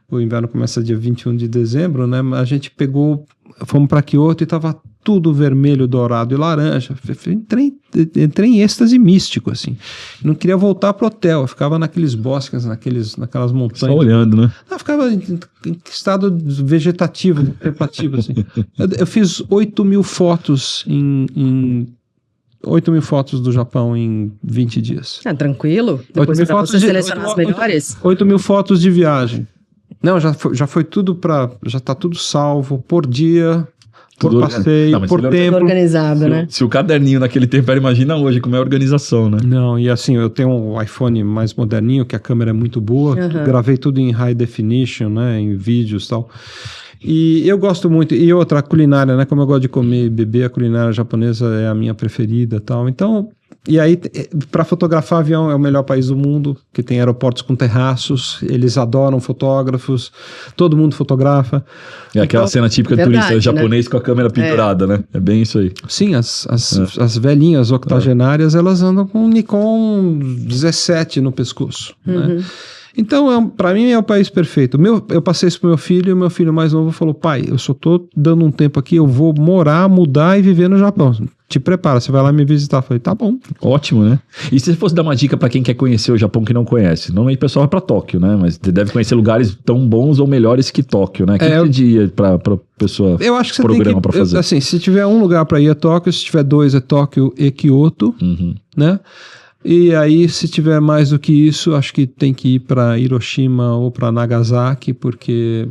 O inverno começa dia 21 de dezembro, né? A gente fomos para Kyoto e estava tudo vermelho, dourado e laranja. Entrei em êxtase místico, assim. Não queria voltar pro hotel, eu ficava naqueles bosques, naquelas montanhas. Só olhando, né? Eu ficava em estado vegetativo, contemplativo, assim. Eu fiz 8.000 fotos 8.000 fotos do Japão em 20 dias. Tranquilo. Depois para você selecionar as melhores. 8.000 fotos de viagem. Não, já foi tudo já tá tudo salvo por dia, por passeio, por tempo. Tudo organizado, né? Se o caderninho naquele tempo era, imagina hoje como é a organização, né? Não, e assim, eu tenho um iPhone mais moderninho, que a câmera é muito boa, gravei tudo em high definition, né, em vídeos e tal. E eu gosto muito, e outra, a culinária, né, como eu gosto de comer e beber, a culinária japonesa é a minha preferida e tal. Então, e aí, para fotografar avião é o melhor país do mundo, que tem aeroportos com terraços, eles adoram fotógrafos, todo mundo fotografa. É aquela cena típica do turista japonês, né? Com a câmera pendurada, né? É bem isso aí. Sim, as velhinhas octogenárias, elas andam com um Nikon 17 no pescoço, né? Então, para mim é o país perfeito. Eu passei isso pro meu filho, e o meu filho mais novo falou: pai, eu só tô dando um tempo aqui, eu vou morar, mudar e viver no Japão. te prepara, você vai lá me visitar. Eu falei, tá bom. Ótimo, né? E se você fosse dar uma dica pra quem quer conhecer o Japão que não conhece? Normalmente o pessoal vai pra Tóquio, né? Mas você deve conhecer lugares tão bons ou melhores que Tóquio, né? Que dia pra pessoa Eu acho que você programa tem que, pra fazer? assim, se tiver um lugar pra ir é Tóquio, se tiver 2 é Tóquio e Kyoto, né? E aí, se tiver mais do que isso, acho que tem que ir para Hiroshima ou para Nagasaki, porque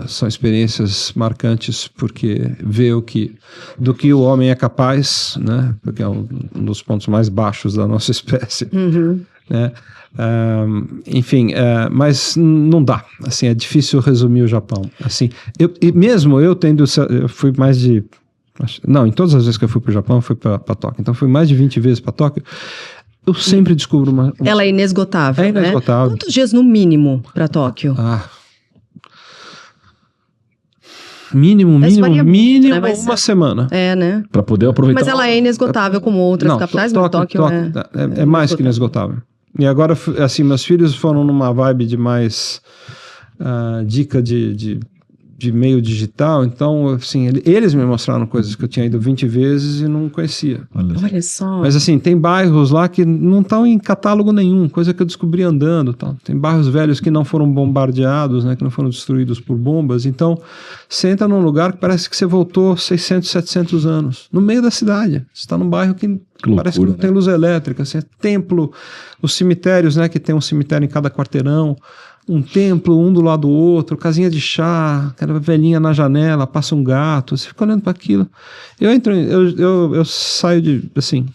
são experiências marcantes, porque vê do que o homem é capaz, né? Porque é um dos pontos mais baixos da nossa espécie, né? Enfim, mas não dá. Assim, é difícil resumir o Japão. Assim, eu fui mais de Não, em todas as vezes que eu fui para o Japão, eu fui para Tóquio. Então, fui mais de 20 vezes para Tóquio. Eu sempre descubro uma... Ela é inesgotável, É inesgotável. Né? Quantos dias no mínimo para Tóquio? Mínimo, Mas varia muito, né? uma semana. É, né? Pra poder aproveitar. Mas ela é inesgotável como outras capitais, mas Tóquio é mais que inesgotável. E agora, assim, meus filhos foram numa vibe de mais dica de meio digital, então, assim, eles me mostraram coisas que eu tinha ido 20 vezes e não conhecia. Olha só. Mas, assim, tem bairros lá que não estão em catálogo nenhum, coisa que eu descobri andando, tal. Tem bairros velhos que não foram bombardeados, né, que não foram destruídos por bombas, então, você entra num lugar que parece que você voltou 600, 700 anos, no meio da cidade. Você está num bairro que parece que não tem luz elétrica, assim, templo, os cemitérios, né, que tem um cemitério em cada quarteirão, um templo, um do lado do outro, casinha de chá, aquela velhinha na janela, passa um gato, você fica olhando para aquilo. Eu saio de, assim...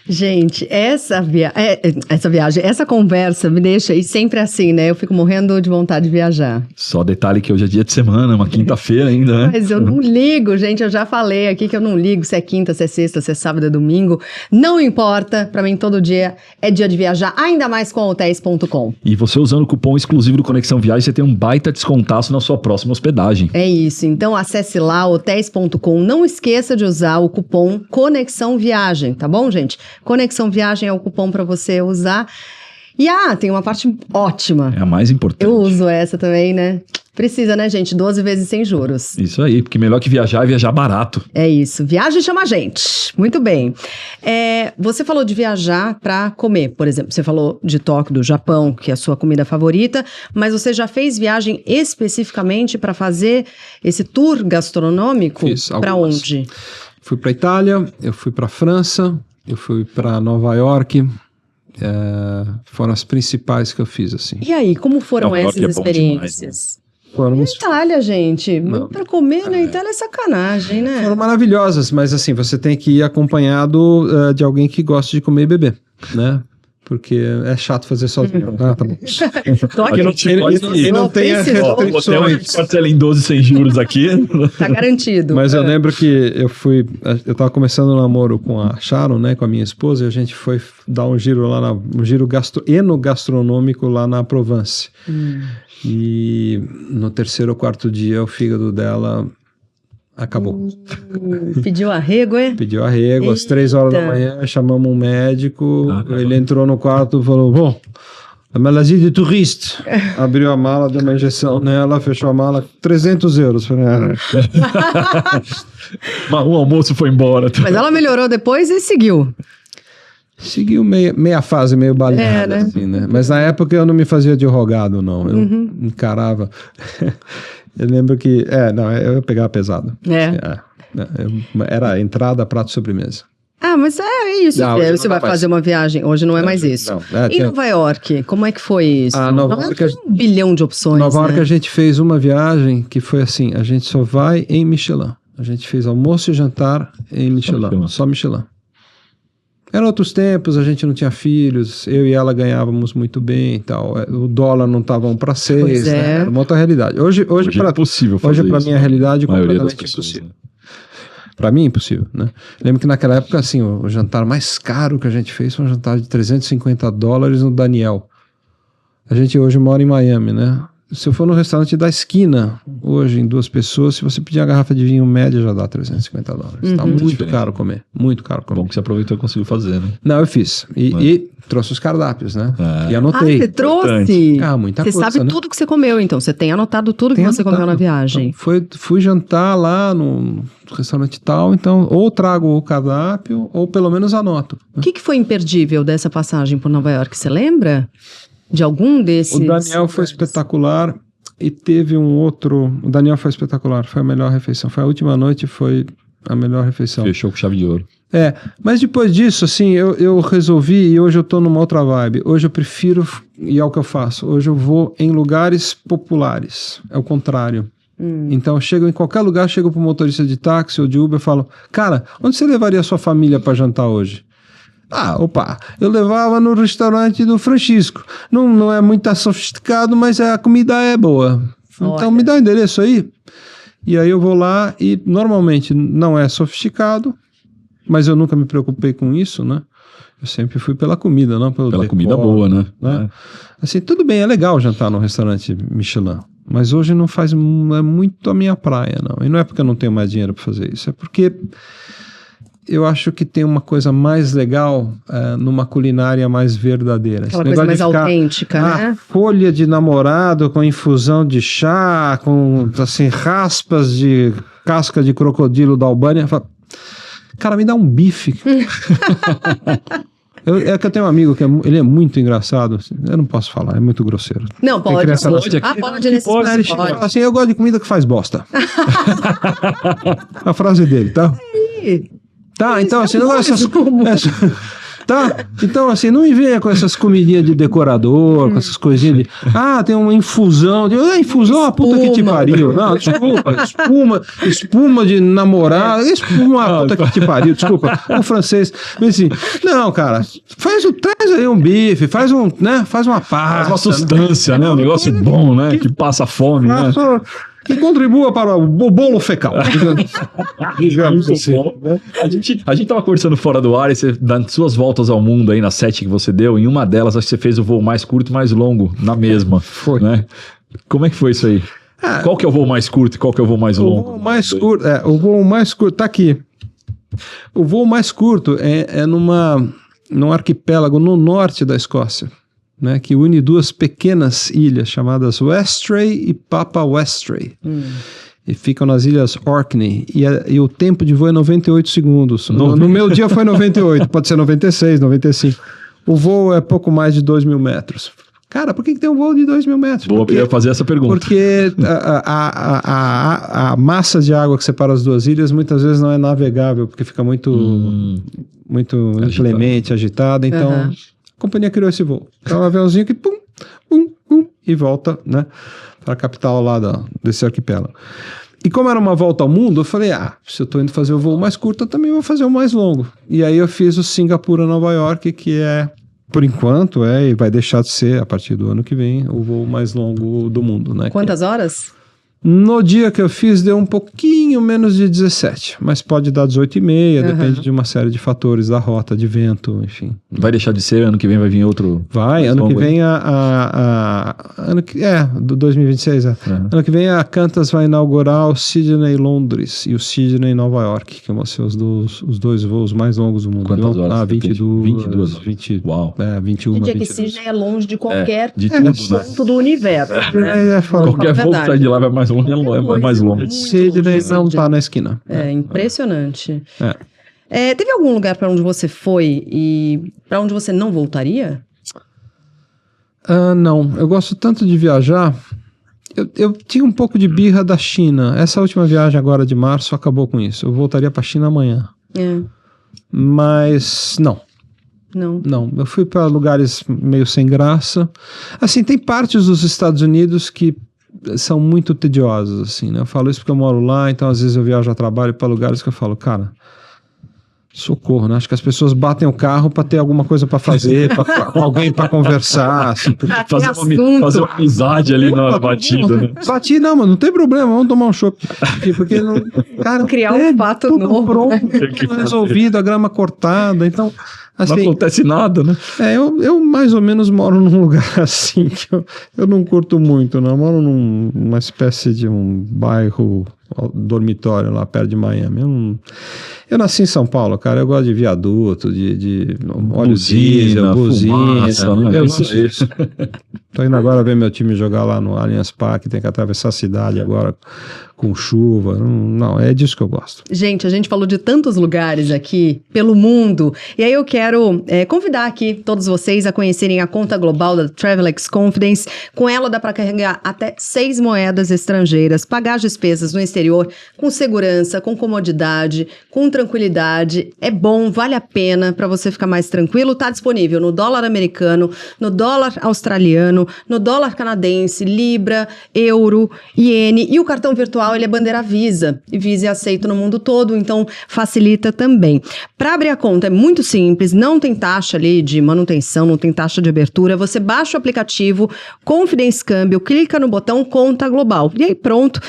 Gente, essa viagem, essa conversa me deixa aí sempre assim, né? Eu fico morrendo de vontade de viajar. Só detalhe que hoje é dia de semana, uma quinta-feira ainda, né? Mas eu não ligo, gente, eu já falei aqui que eu não ligo se é quinta, se é sexta, se é sábado, é domingo. Não importa, pra mim todo dia é dia de viajar, ainda mais com hotéis.com. E você usando o cupom exclusivo do Conexão Viagem, você tem um baita descontaço na sua próxima hospedagem. É isso, então acesse lá hotéis.com, não esqueça de usar o cupom Conexão Viagem, tá bom, gente? Conexão Viagem é o cupom para você usar. E tem uma parte ótima. É a mais importante. Eu uso essa também, né? Precisa, né, gente? 12 vezes sem juros. Isso aí, porque melhor que viajar é viajar barato. É isso. Viagem chama a gente. Muito bem. Você falou de viajar para comer, por exemplo. Você falou de Tóquio, do Japão, que é a sua comida favorita, mas você já fez viagem especificamente para fazer esse tour gastronômico? Para onde? Fui para Itália, eu fui para França, eu fui para Nova York, foram as principais que eu fiz, assim. E aí, como foram Nova essas York é bom experiências? demais, né? Foram Itália, gente, para comer na Itália é sacanagem, né? Foram maravilhosas, mas assim, você tem que ir acompanhado de alguém que gosta de comer e beber, né? Porque é chato fazer sozinho. Tá bom. E não tem restrições. Parcela em 12 sem juros aqui. Tá garantido. Mas eu lembro que eu tava começando um namoro com a Sharon, né, com a minha esposa, e a gente foi dar um giro lá, um giro enogastronômico lá na Provence. E no 3º ou 4º dia, o fígado dela acabou. Pediu arrego, é? Pediu arrego, às 3 horas da manhã, chamamos um médico, ele entrou no quarto e falou, bom, a maladie de touriste. Abriu a mala, deu uma injeção nela, fechou a mala, 300 euros. Falei, Mas o almoço foi embora. Mas ela melhorou depois e seguiu. Seguiu meia fase, meio baleada, né? Assim, né? Mas na época eu não me fazia de rogado, não. Eu encarava. Eu lembro que... eu pegava pesado. Era a entrada, prato, sobremesa. Mas é isso. Você vai fazer uma viagem. Hoje não é mais isso. Em Nova York, como é que foi isso? Nova York, um bilhão de opções, Nova York, a gente fez uma viagem que foi assim, a gente só vai em Michelin. A gente fez almoço e jantar em Michelin. Só Michelin. Eram outros tempos, a gente não tinha filhos, eu e ela ganhávamos muito bem e tal. O dólar não estava 1 para 6, né? Era uma outra realidade. Hoje é possível fazer isso. Hoje, para mim, a realidade é completamente impossível. Né? Para mim, é impossível, né? Lembro que naquela época, assim, o jantar mais caro que a gente fez foi um jantar de $350 no Daniel. A gente hoje mora em Miami, né? se eu for no restaurante da esquina, hoje, em 2 pessoas, se você pedir uma garrafa de vinho média, já dá $350. Tá muito diferente. caro comer. Muito caro comer. Bom que você aproveitou e conseguiu fazer, né? Não, eu fiz. E trouxe os cardápios, né? É. E Ah, anotei. você trouxe? Muita Você coisa, sabe né? tudo que você comeu, então. Você tem anotado tudo que Tem você comeu na anotado. viagem. Então, fui jantar lá no restaurante tal, então ou trago o cardápio ou pelo menos anoto. O que foi imperdível dessa passagem por Nova York? Você lembra? De algum desses? O Daniel foi espetacular e teve um outro... O Daniel foi espetacular, foi a melhor refeição. Foi a última noite, foi a melhor refeição. Fechou com chave de ouro. Mas depois disso, assim, eu resolvi e hoje eu tô numa outra vibe. Hoje eu prefiro, e é o que eu faço, hoje eu vou em lugares populares. É o contrário. Então eu chego em qualquer lugar, chego pro motorista de táxi ou de Uber e falo, cara, onde você levaria a sua família para jantar hoje? Eu levava no restaurante do Francisco. Não é muito sofisticado, mas a comida é boa. Então Olha. me dá o endereço aí. E aí eu vou lá e normalmente não é sofisticado, mas eu nunca me preocupei com isso, né? Eu sempre fui pela comida, não pelo Pela decor, comida boa, né? né? Assim, tudo bem, é legal jantar num restaurante Michelin, mas hoje não faz muito a minha praia, não. E não é porque eu não tenho mais dinheiro para fazer isso, é porque eu acho que tem uma coisa mais legal numa culinária mais verdadeira. Aquela Esse coisa negócio mais de ficar, autêntica, né? folha de namorado com infusão de chá, com assim, raspas de casca de crocodilo da Albânia. Cara, me dá um bife. É que eu tenho um amigo que ele é muito engraçado. Eu não posso falar, é muito grosseiro. Não, pode. criança pode aqui. Pode nesse Pode, Ele pode. fala assim, eu gosto de comida que faz bosta. A frase dele, tá? Tá, então assim, não tá, então assim, não me venha com essas comidinhas de decorador, com essas coisinhas de, tem uma infusão, infusão é uma puta que te pariu. Não, desculpa, espuma de namorado, espuma uma puta que te pariu, desculpa, o francês, assim, não, cara, traz aí um bife, faz uma pasta. Faz uma sustância, né? Um negócio bom, né? Que passa fome, né? Que contribua para o bolo fecal. Digamos assim. A gente tava conversando fora do ar e você, das suas voltas ao mundo aí, nas 7 que você deu, em uma delas acho que você fez o voo mais curto e mais longo, na mesma. Foi. Né? Como é que foi isso aí? Qual que é o voo mais curto e qual que é o voo mais longo? O voo mais curto, tá aqui. O voo mais curto é num arquipélago no norte da Escócia, né, que une 2 pequenas ilhas chamadas Westray e Papa Westray. E ficam nas ilhas Orkney. E o tempo de voo é 98 segundos. No meu dia foi 98, pode ser 96, 95. O voo é pouco mais de 2.000 metros. Cara, por que tem um voo de 2.000 metros? Boa, eu ia fazer essa pergunta. Porque a massa de água que separa as 2 ilhas muitas vezes não é navegável, porque fica muito inclemente, agitada. Então, a companhia criou esse voo. É um aviãozinho que pum, e volta, né, para a capital lá desse arquipélago. E como era uma volta ao mundo, eu falei, se eu estou indo fazer o voo mais curto, eu também vou fazer o mais longo. E aí eu fiz o Singapura-Nova York, que por enquanto, e vai deixar de ser, a partir do ano que vem, o voo mais longo do mundo, né? Quantas horas? No dia que eu fiz, deu um pouquinho menos de 17, mas pode dar 18,5, depende de uma série de fatores da rota, de vento, enfim. Vai deixar de ser, ano que vem vai vir outro... Ano que vem do 2026, Ano que vem a Qantas vai inaugurar o Sydney-Londres e o Sydney-Nova York, que vão ser os 2 voos mais longos do mundo. Quantas horas? 22. 20. Uau. 21, Dia que 22. Sydney é longe de qualquer de tudo, né? ponto do universo. Qualquer voo que sai de lá vai mais longe, é mais longo. Sydney não tá na esquina. É impressionante. Teve algum lugar para onde você foi e para onde você não voltaria? Não, eu gosto tanto de viajar. Eu tinha um pouco de birra da China. Essa última viagem agora de março acabou com isso. Eu voltaria para a China amanhã. Mas não, eu fui para lugares meio sem graça. Assim, tem partes dos Estados Unidos que são muito tediosas, assim, né? Eu falo isso porque eu moro lá, então às vezes eu viajo a trabalho para lugares que eu falo, cara, socorro, né? Acho que as pessoas batem o carro para ter alguma coisa para fazer, alguém para conversar, assim, fazer uma amizade ali na batida, né? Não, mas não tem problema, vamos tomar um chopp. Porque cara, criar um fato tudo novo. Pronto, tudo resolvido, a grama cortada, então Assim, não acontece nada, né? Eu mais ou menos moro num lugar assim que eu não curto muito, não. Eu moro numa espécie de um bairro dormitório lá perto de Miami. Eu nasci em São Paulo, cara. Eu gosto de viaduto, de óleo diesel, buzina. Eu gosto disso. Tô indo agora ver meu time jogar lá no Allianz Parque, tem que atravessar a cidade agora com chuva. Não, é disso que eu gosto. Gente, a gente falou de tantos lugares aqui pelo mundo, e aí eu quero convidar aqui todos vocês a conhecerem a conta global da Travelex Confidence. Com ela dá para carregar até 6 moedas estrangeiras, pagar as despesas no exterior com segurança, com comodidade, com tranquilidade. É bom, vale a pena para você ficar mais tranquilo. Tá disponível no dólar americano, no dólar australiano, no dólar canadense, libra, euro, iene, e o cartão virtual ele é bandeira Visa, e Visa é aceito no mundo todo, então facilita também. Para abrir a conta é muito simples, não tem taxa ali de manutenção, não tem taxa de abertura, você baixa o aplicativo Confidence Câmbio, clica no botão Conta Global, e aí pronto,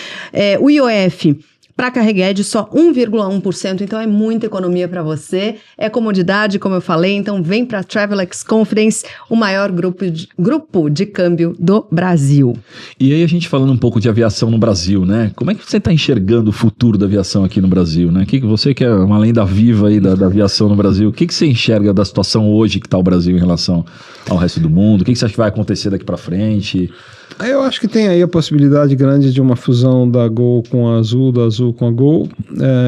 o IOF para carregar é de só 1,1%, então é muita economia para você, é comodidade, como eu falei, então vem para Travelex Confidence, o maior grupo de câmbio do Brasil. E aí a gente falando um pouco de aviação no Brasil, né? Como é que você está enxergando o futuro da aviação aqui no Brasil, né? Você que é uma lenda viva aí da aviação no Brasil, o que você enxerga da situação hoje que está o Brasil em relação ao resto do mundo? O que você acha que vai acontecer daqui para frente? Eu acho que tem aí a possibilidade grande de uma fusão da Gol com a Azul, da Azul com a Gol.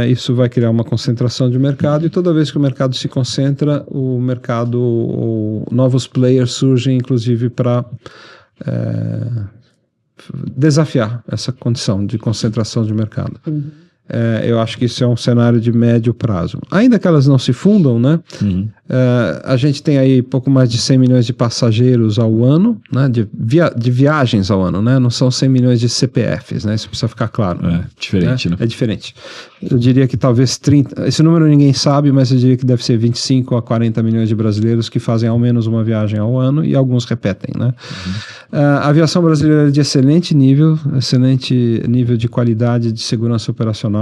Isso vai criar uma concentração de mercado, e toda vez que o mercado se concentra, o mercado, ou novos players surgem, inclusive para desafiar essa condição de concentração de mercado. Uhum. Eu acho que isso é um cenário de médio prazo. Ainda que elas não se fundam, né? Uhum. A gente tem aí pouco mais de 100 milhões de passageiros ao ano, né? De viagens ao ano, né? Não são 100 milhões de CPFs, né? Isso precisa ficar claro. É diferente, né? É diferente. Eu diria que talvez 30... Esse número ninguém sabe, mas eu diria que deve ser 25 a 40 milhões de brasileiros que fazem ao menos uma viagem ao ano, e alguns repetem, né? Uhum. A aviação brasileira é de excelente nível de qualidade, de segurança operacional.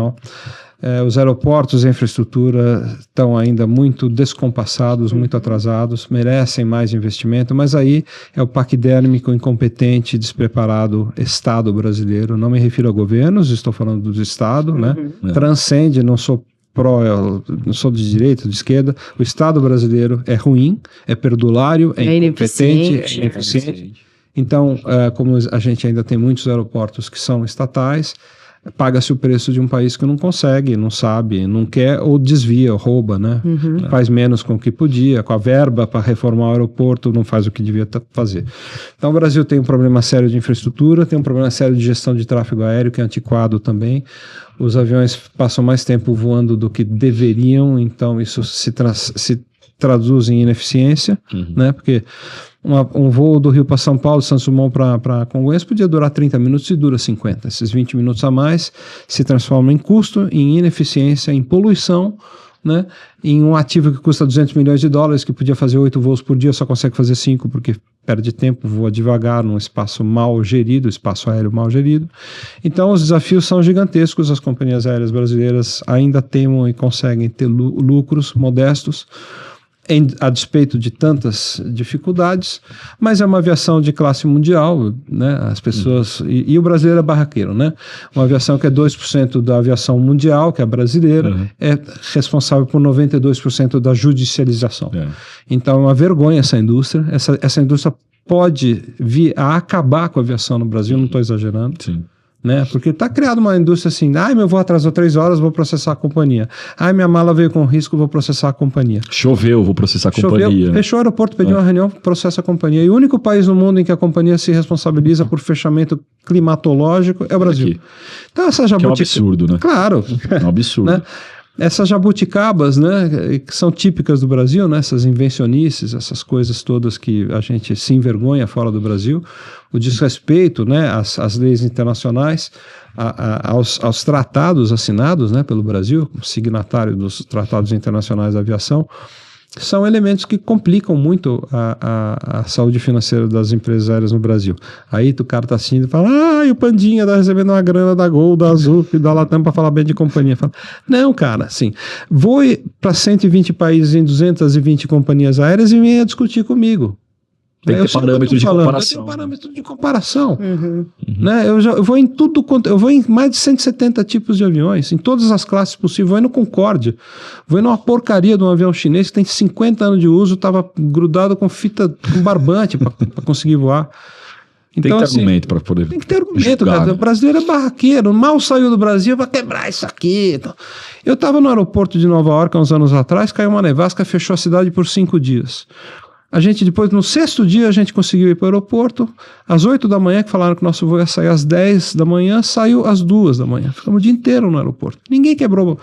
Os aeroportos e a infraestrutura estão ainda muito descompassados, muito atrasados, merecem mais investimento, mas aí é o paquidérmico, incompetente, despreparado Estado brasileiro. Não me refiro a governos, estou falando do Estado, né? Transcende, não sou de direita, de esquerda. O Estado brasileiro é ruim, é perdulário, é incompetente, é ineficiente. Então, como a gente ainda tem muitos aeroportos que são estatais, paga-se o preço de um país que não consegue, não sabe, não quer, ou desvia, ou rouba, né? Uhum. Faz menos com o que podia, com a verba para reformar o aeroporto, não faz o que devia fazer. Então o Brasil tem um problema sério de infraestrutura, tem um problema sério de gestão de tráfego aéreo, que é antiquado também. Os aviões passam mais tempo voando do que deveriam, então isso se traduz em ineficiência, né? Porque um voo do Rio para São Paulo, Santos Dumont para Congonhas, podia durar 30 minutos e dura 50. Esses 20 minutos a mais se transformam em custo, em ineficiência, em poluição, né? Em um ativo que custa 200 milhões de dólares, que podia fazer 8 voos por dia, só consegue fazer 5 porque perde tempo, voa devagar num espaço mal gerido, espaço aéreo mal gerido. Então os desafios são gigantescos, as companhias aéreas brasileiras ainda temem e conseguem ter lucros modestos, a despeito de tantas dificuldades, mas é uma aviação de classe mundial, né? As pessoas... E o brasileiro é barraqueiro, né? Uma aviação que é 2% da aviação mundial, que é brasileira, é responsável por 92% da judicialização. Então é uma vergonha essa indústria. Essa indústria pode vir a acabar com a aviação no Brasil, não estou exagerando. Sim. Né? Porque está criada uma indústria assim, meu voo atrasou 3 horas, vou processar a companhia. Minha mala veio com risco, vou processar a companhia. Choveu, vou processar a companhia. Fechou o aeroporto, pediu uma reunião, processa a companhia. E o único país no mundo em que a companhia se responsabiliza por fechamento climatológico é o Brasil. Aqui. Então essa jabuticaba... Que é um absurdo, né? Claro. É um absurdo. Né? Essas jabuticabas, né, que são típicas do Brasil, né, essas invencionices, essas coisas todas que a gente se envergonha fora do Brasil, o desrespeito, né, às leis internacionais, aos tratados assinados, né, pelo Brasil, signatário dos tratados internacionais da aviação, são elementos que complicam muito a saúde financeira das empresas aéreas no Brasil. Aí o cara tá assim e fala, e o Pandinha tá recebendo uma grana da Gol, da Azul e da Latam para falar bem de companhia. Fala, não, cara, assim, voe para 120 países em 220 companhias aéreas e venha discutir comigo. Tem que ter parâmetro de comparação. Eu tenho parâmetro de comparação. Né? Eu vou em tudo, eu vou em mais de 170 tipos de aviões, em todas as classes possíveis. Vou ir no Concorde, vou ir numa porcaria de um avião chinês que tem 50 anos de uso, estava grudado com fita, com barbante para conseguir voar. Então, tem que ter argumento para poder. Tem que ter argumento, cara. Né? O brasileiro é barraqueiro, mal saiu do Brasil, vai quebrar isso aqui. Então, eu estava no aeroporto de Nova York há uns anos atrás, caiu uma nevasca, fechou a cidade por 5 dias. A gente depois, no 6º dia, a gente conseguiu ir para o aeroporto, às 8 da manhã, que falaram que o nosso voo ia sair às 10 da manhã, saiu às 2 da manhã. Ficamos o dia inteiro no aeroporto. Ninguém quebrou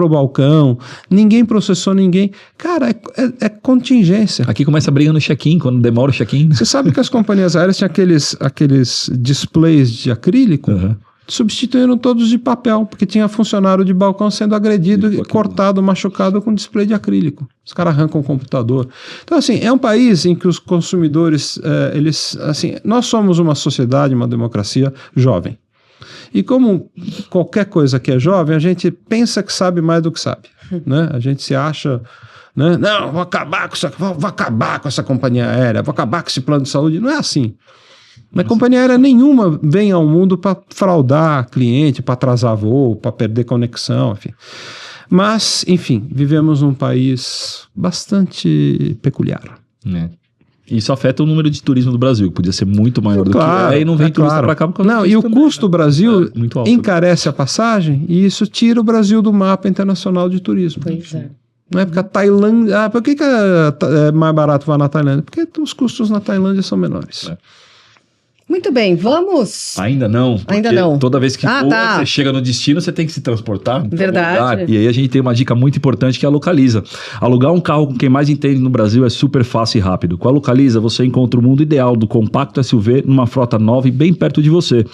balcão, ninguém processou ninguém. Cara, é contingência. Aqui começa a briga no check-in, quando demora o check-in. Você sabe que as companhias aéreas tinham aqueles displays de acrílico, substituíram todos de papel, porque tinha funcionário de balcão sendo agredido, cortado, machucado com display de acrílico. Os caras arrancam o computador. Então, assim, é um país em que os consumidores, nós somos uma sociedade, uma democracia jovem. E como qualquer coisa que é jovem, a gente pensa que sabe mais do que sabe. Né? A gente se acha... Né? Não, vou acabar com essa companhia aérea, vou acabar com esse plano de saúde. Não é assim. Mas companhia aérea nenhuma vem ao mundo para fraudar cliente, para atrasar voo, para perder conexão, enfim. Mas, enfim, vivemos num país bastante peculiar. Isso afeta o número de turismo do Brasil, que podia ser muito maior do que é, e não vem turista para cá. Não, e o custo do Brasil encarece a passagem e isso tira o Brasil do mapa internacional de turismo. Pois é. Não é porque a Tailândia... por que é mais barato voar na Tailândia? Porque os custos na Tailândia são menores. Muito bem, vamos... Ainda não. Ainda não. Toda vez que você chega no destino, você tem que se transportar. Verdade. E aí a gente tem uma dica muito importante que é a Localiza. Alugar um carro com quem mais entende no Brasil é super fácil e rápido. Com a Localiza, você encontra o mundo ideal do compacto SUV numa frota nova e bem perto de você.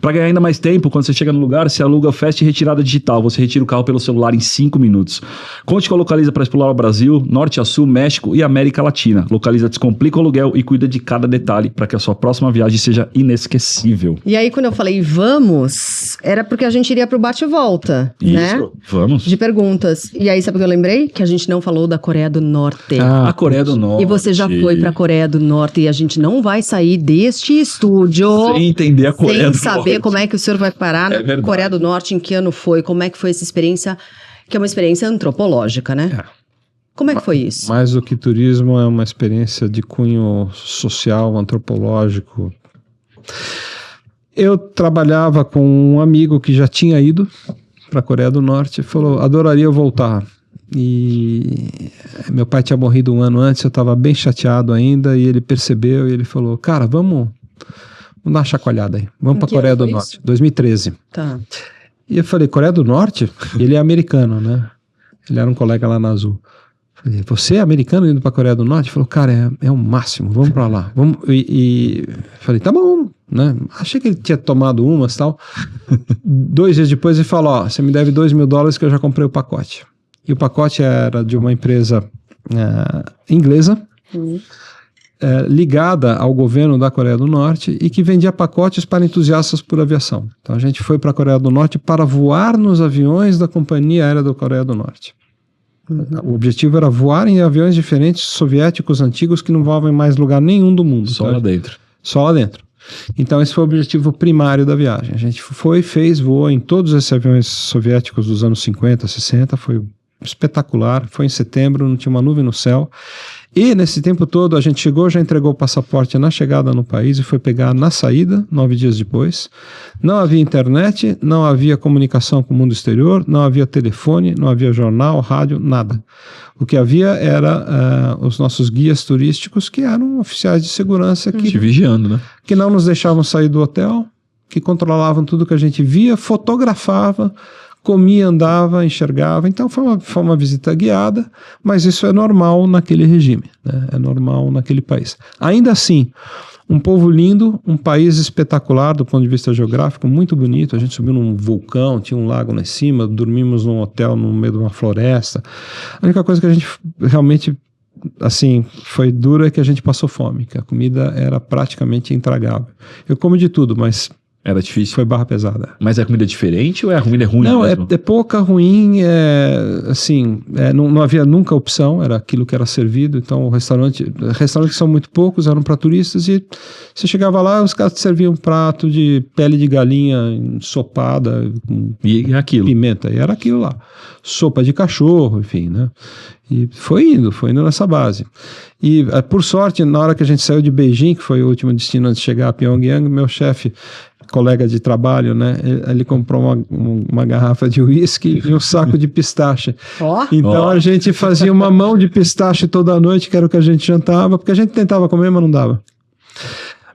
Para ganhar ainda mais tempo, quando você chega no lugar, você aluga Fast Retirada Digital. Você retira o carro pelo celular em 5 minutos. Conte com a Localiza para explorar o Brasil, Norte a Sul, México e América Latina. Localiza descomplica o aluguel e cuida de cada detalhe para que a sua próxima viagem seja inesquecível. E aí, quando eu falei vamos, era porque a gente iria pro bate e volta, né? Vamos. De perguntas. E aí, sabe o que eu lembrei? Que a gente não falou da Coreia do Norte. A Coreia do Norte. E você já foi pra Coreia do Norte e a gente não vai sair deste estúdio sem entender a Coreia do Norte. Sem saber como é que o senhor vai parar na Coreia do Norte, em que ano foi, como é que foi essa experiência, que é uma experiência antropológica, né? Como é que foi isso? Mais do que turismo, é uma experiência de cunho social, antropológico. Eu trabalhava com um amigo que já tinha ido para a Coreia do Norte e falou, adoraria voltar. E meu pai tinha morrido um ano antes, eu estava bem chateado ainda, e ele percebeu e ele falou, cara, vamos dar uma chacoalhada aí, vamos para a Coreia do Norte, 2013. Tá. E eu falei, Coreia do Norte? Ele é americano, né? Ele era um colega lá na Azul. Falei, você é americano indo para a Coreia do Norte? Ele falou, cara, é o máximo, vamos para lá. Vamos. E falei, tá bom, né? Achei que ele tinha tomado umas e tal. 2 dias depois ele falou, ó, você me deve $2.000 que eu já comprei o pacote. E o pacote era de uma empresa inglesa, ligada ao governo da Coreia do Norte e que vendia pacotes para entusiastas por aviação. Então a gente foi para a Coreia do Norte para voar nos aviões da Companhia Aérea da Coreia do Norte. O objetivo era voar em aviões diferentes soviéticos antigos que não voavam em mais lugar nenhum do mundo. Só lá dentro. Só lá dentro. Então esse foi o objetivo primário da viagem. A gente voou em todos esses aviões soviéticos dos anos 50, 60, foi espetacular, foi em setembro, não tinha uma nuvem no céu. E nesse tempo todo a gente chegou, já entregou o passaporte na chegada no país e foi pegar na saída, 9 dias depois. Não havia internet, não havia comunicação com o mundo exterior, não havia telefone, não havia jornal, rádio, nada. O que havia era os nossos guias turísticos, que eram oficiais de segurança que, te vigiando, né? Que não nos deixavam sair do hotel, que controlavam tudo que a gente via, fotografava, comia, andava, enxergava. Então foi uma visita guiada, mas isso é normal naquele regime, né? É normal naquele país. Ainda assim, um povo lindo, um país espetacular do ponto de vista geográfico, muito bonito. A gente subiu num vulcão, tinha um lago lá em cima, dormimos num hotel no meio de uma floresta. A única coisa que a gente realmente assim, foi dura que a gente passou fome, que a comida era praticamente intragável. Eu como de tudo, mas Era difícil. foi barra pesada. Mas a comida é diferente ou a comida é ruim Não, mesmo? é pouca, ruim, assim, não havia nunca opção, era aquilo que era servido, então restaurantes são muito poucos, eram para turistas, e você chegava lá, os caras te serviam um prato de pele de galinha ensopada, com E aquilo. pimenta, e era aquilo lá, sopa de cachorro, enfim, né, e foi indo nessa base. E, por sorte, na hora que a gente saiu de Beijing, que foi o último destino antes de chegar a Pyongyang, meu chefe, colega de trabalho, né, ele comprou uma garrafa de uísque e um saco de pistache. Ó. Então a gente fazia uma mão de pistache toda noite, que era o que a gente jantava, porque a gente tentava comer, mas não dava.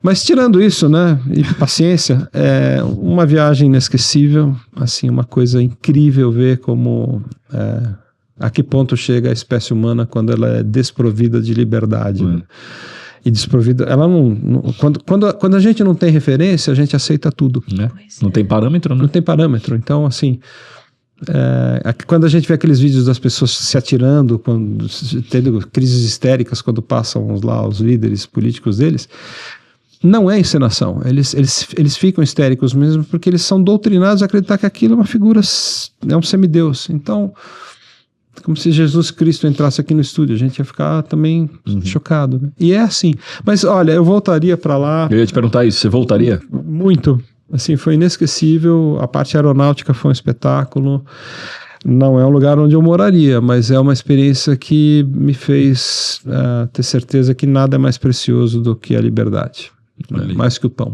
Mas tirando isso, né, e paciência, é uma viagem inesquecível, assim, uma coisa incrível ver como a que ponto chega a espécie humana quando ela é desprovida de liberdade. Né? E desprovida, ela quando a gente não tem referência, a gente aceita tudo. Né? Não tem parâmetro, né? Não tem parâmetro. Então, assim, quando a gente vê aqueles vídeos das pessoas se atirando, tendo crises histéricas quando passam os líderes políticos deles, não é encenação. Eles ficam histéricos mesmo porque eles são doutrinados a acreditar que aquilo é uma figura, é um semideus. Então, como se Jesus Cristo entrasse aqui no estúdio, a gente ia ficar também chocado, né? E é assim. Mas olha, eu voltaria para lá. Eu ia te perguntar isso, você voltaria? Muito. Assim, foi inesquecível. A parte aeronáutica foi um espetáculo. Não é um lugar onde eu moraria, mas é uma experiência que me fez ter certeza que nada é mais precioso do que a liberdade. Mais que o pão.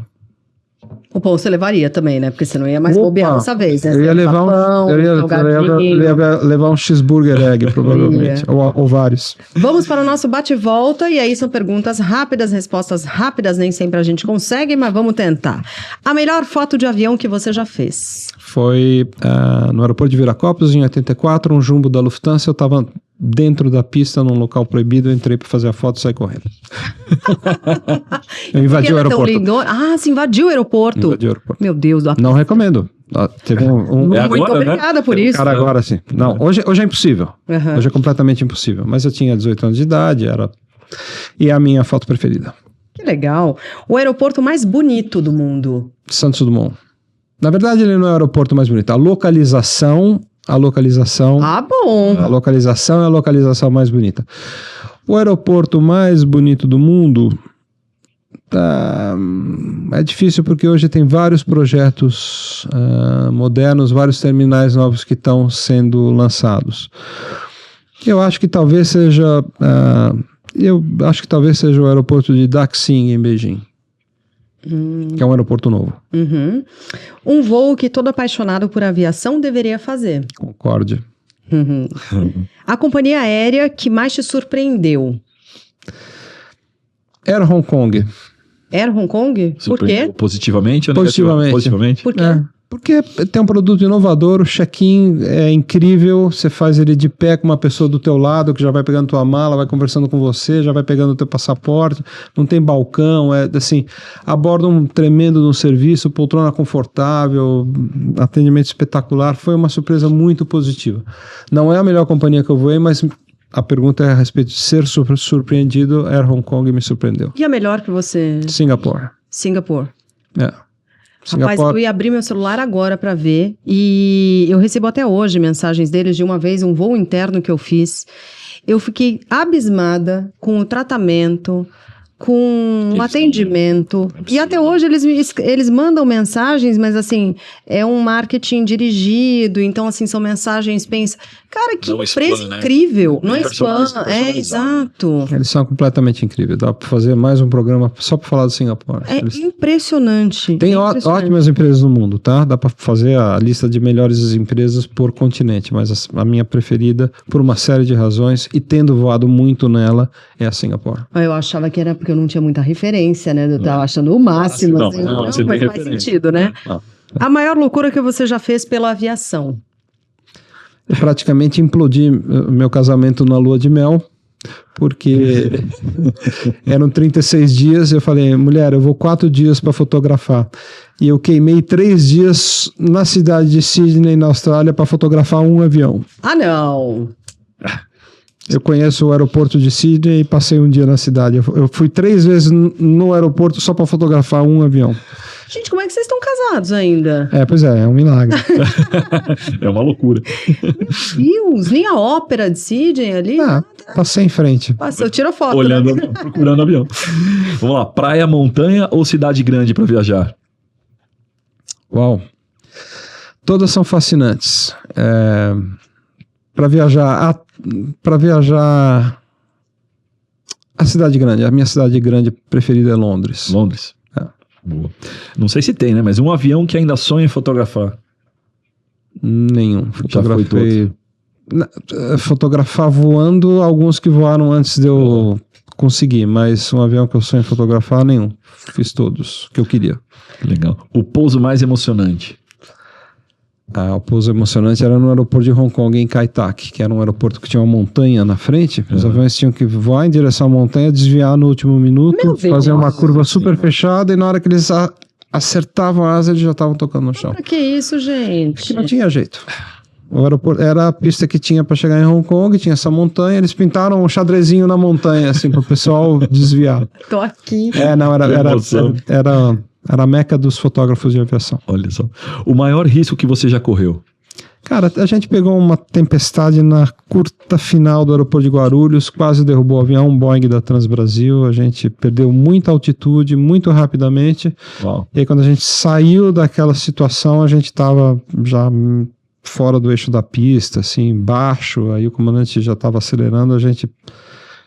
O pão você levaria também, né? Porque você não ia mais bobear dessa vez, né? Eu ia levar levar um cheeseburger egg, provavelmente. ou vários. Vamos para o nosso bate-volta, e aí são perguntas rápidas, respostas rápidas, nem sempre a gente consegue, mas vamos tentar. A melhor foto de avião que você já fez? Foi no aeroporto de Viracopos, em 84, um jumbo da Lufthansa. Eu estava dentro da pista, num local proibido, eu entrei para fazer a foto e saí correndo. Eu invadi o aeroporto. Você invadiu o aeroporto. Invadi o aeroporto. Meu Deus. Não recomendo. Teve Muito agora, obrigada por isso. Cara, agora sim. Não, hoje é impossível. Uhum. Hoje é completamente impossível. Mas eu tinha 18 anos de idade, e é a minha foto preferida. Que legal. O aeroporto mais bonito do mundo? Santos Dumont. Na verdade, ele não é o aeroporto mais bonito. A localização. Ah, bom. A localização é a localização mais bonita. O aeroporto mais bonito do mundo é difícil porque hoje tem vários projetos modernos, vários terminais novos que estão sendo lançados. Eu acho que talvez seja o aeroporto de Daxing, em Beijing. Que é um aeroporto novo. Uhum. Um voo que todo apaixonado por aviação deveria fazer. Concorde. Uhum. A companhia aérea que mais te surpreendeu? Air Hong Kong. Air Hong Kong? Por quê? Positivamente ou Positivamente. Positivamente? Por quê? Porque tem um produto inovador, o check-in é incrível, você faz ele de pé com uma pessoa do teu lado que já vai pegando tua mala, vai conversando com você, já vai pegando o teu passaporte, não tem balcão, aborda um tremendo de um serviço, poltrona confortável, atendimento espetacular, foi uma surpresa muito positiva. Não é a melhor companhia que eu voei, mas a pergunta é a respeito de ser surpreendido, Air Hong Kong me surpreendeu. E a melhor que você... Singapore. Rapaz, eu ia abrir meu celular agora para ver, e eu recebo até hoje mensagens deles de uma vez, um voo interno que eu fiz. Eu fiquei abismada com o tratamento, com o atendimento. E até hoje eles mandam mensagens, mas assim, é um marketing dirigido, então assim, são mensagens Cara, que empresa incrível. Não é spam, exato. Eles são completamente incríveis. Dá para fazer mais um programa só para falar do Singapura. Impressionante. Tem ótimas empresas no mundo, tá? Dá para fazer a lista de melhores empresas por continente, mas a minha preferida, por uma série de razões, e tendo voado muito nela, é a Singapura. Eu achava que era porque eu não tinha muita referência, né? Eu tava achando o máximo. Mas faz sentido, né? A maior loucura que você já fez pela aviação? Eu praticamente implodi meu casamento na lua de mel, porque eram 36 dias, eu falei, mulher, eu vou 4 dias para fotografar. E eu queimei 3 dias na cidade de Sydney, na Austrália, para fotografar um avião. Ah, não! Eu conheço o aeroporto de Sydney e passei um dia na cidade. Eu fui 3 vezes no aeroporto só para fotografar um avião. Gente, como é que vocês estão casados ainda? Pois é um milagre. É uma loucura. Meu Deus, nem a ópera de Sydney ali? Passei em frente. Passou, tirou foto. Olhando, Né? procurando avião. Vamos lá, praia, montanha ou cidade grande para viajar? Uau. Todas são fascinantes. Para viajar, a cidade grande. A minha cidade grande preferida é Londres. Londres. Boa. Não sei se tem, né? Mas um avião que ainda sonha em fotografar. Nenhum. Já foi todos. Fotografar voando, alguns que voaram antes de eu conseguir, mas um avião que eu sonho em fotografar, nenhum. Fiz todos que eu queria. Legal. O pouso mais emocionante? O pouso emocionante era no aeroporto de Hong Kong, em Kai Tak, que era um aeroporto que tinha uma montanha na frente. Os aviões tinham que voar em direção à montanha, desviar no último minuto, fazer uma curva super fechada, e na hora que eles acertavam a asa, eles já estavam tocando no chão. Pra que isso, gente? Porque não tinha jeito. O aeroporto era a pista que tinha para chegar em Hong Kong, tinha essa montanha, eles pintaram um xadrezinho na montanha, assim, para o pessoal desviar. Tô aqui. Era a meca dos fotógrafos de aviação. Olha só. O maior risco que você já correu? Cara, a gente pegou uma tempestade na curta final do aeroporto de Guarulhos, quase derrubou o avião, um Boeing da Transbrasil, a gente perdeu muita altitude, muito rapidamente. Uau. E aí quando a gente saiu daquela situação, a gente estava já fora do eixo da pista, assim, baixo, aí o comandante já estava acelerando, a gente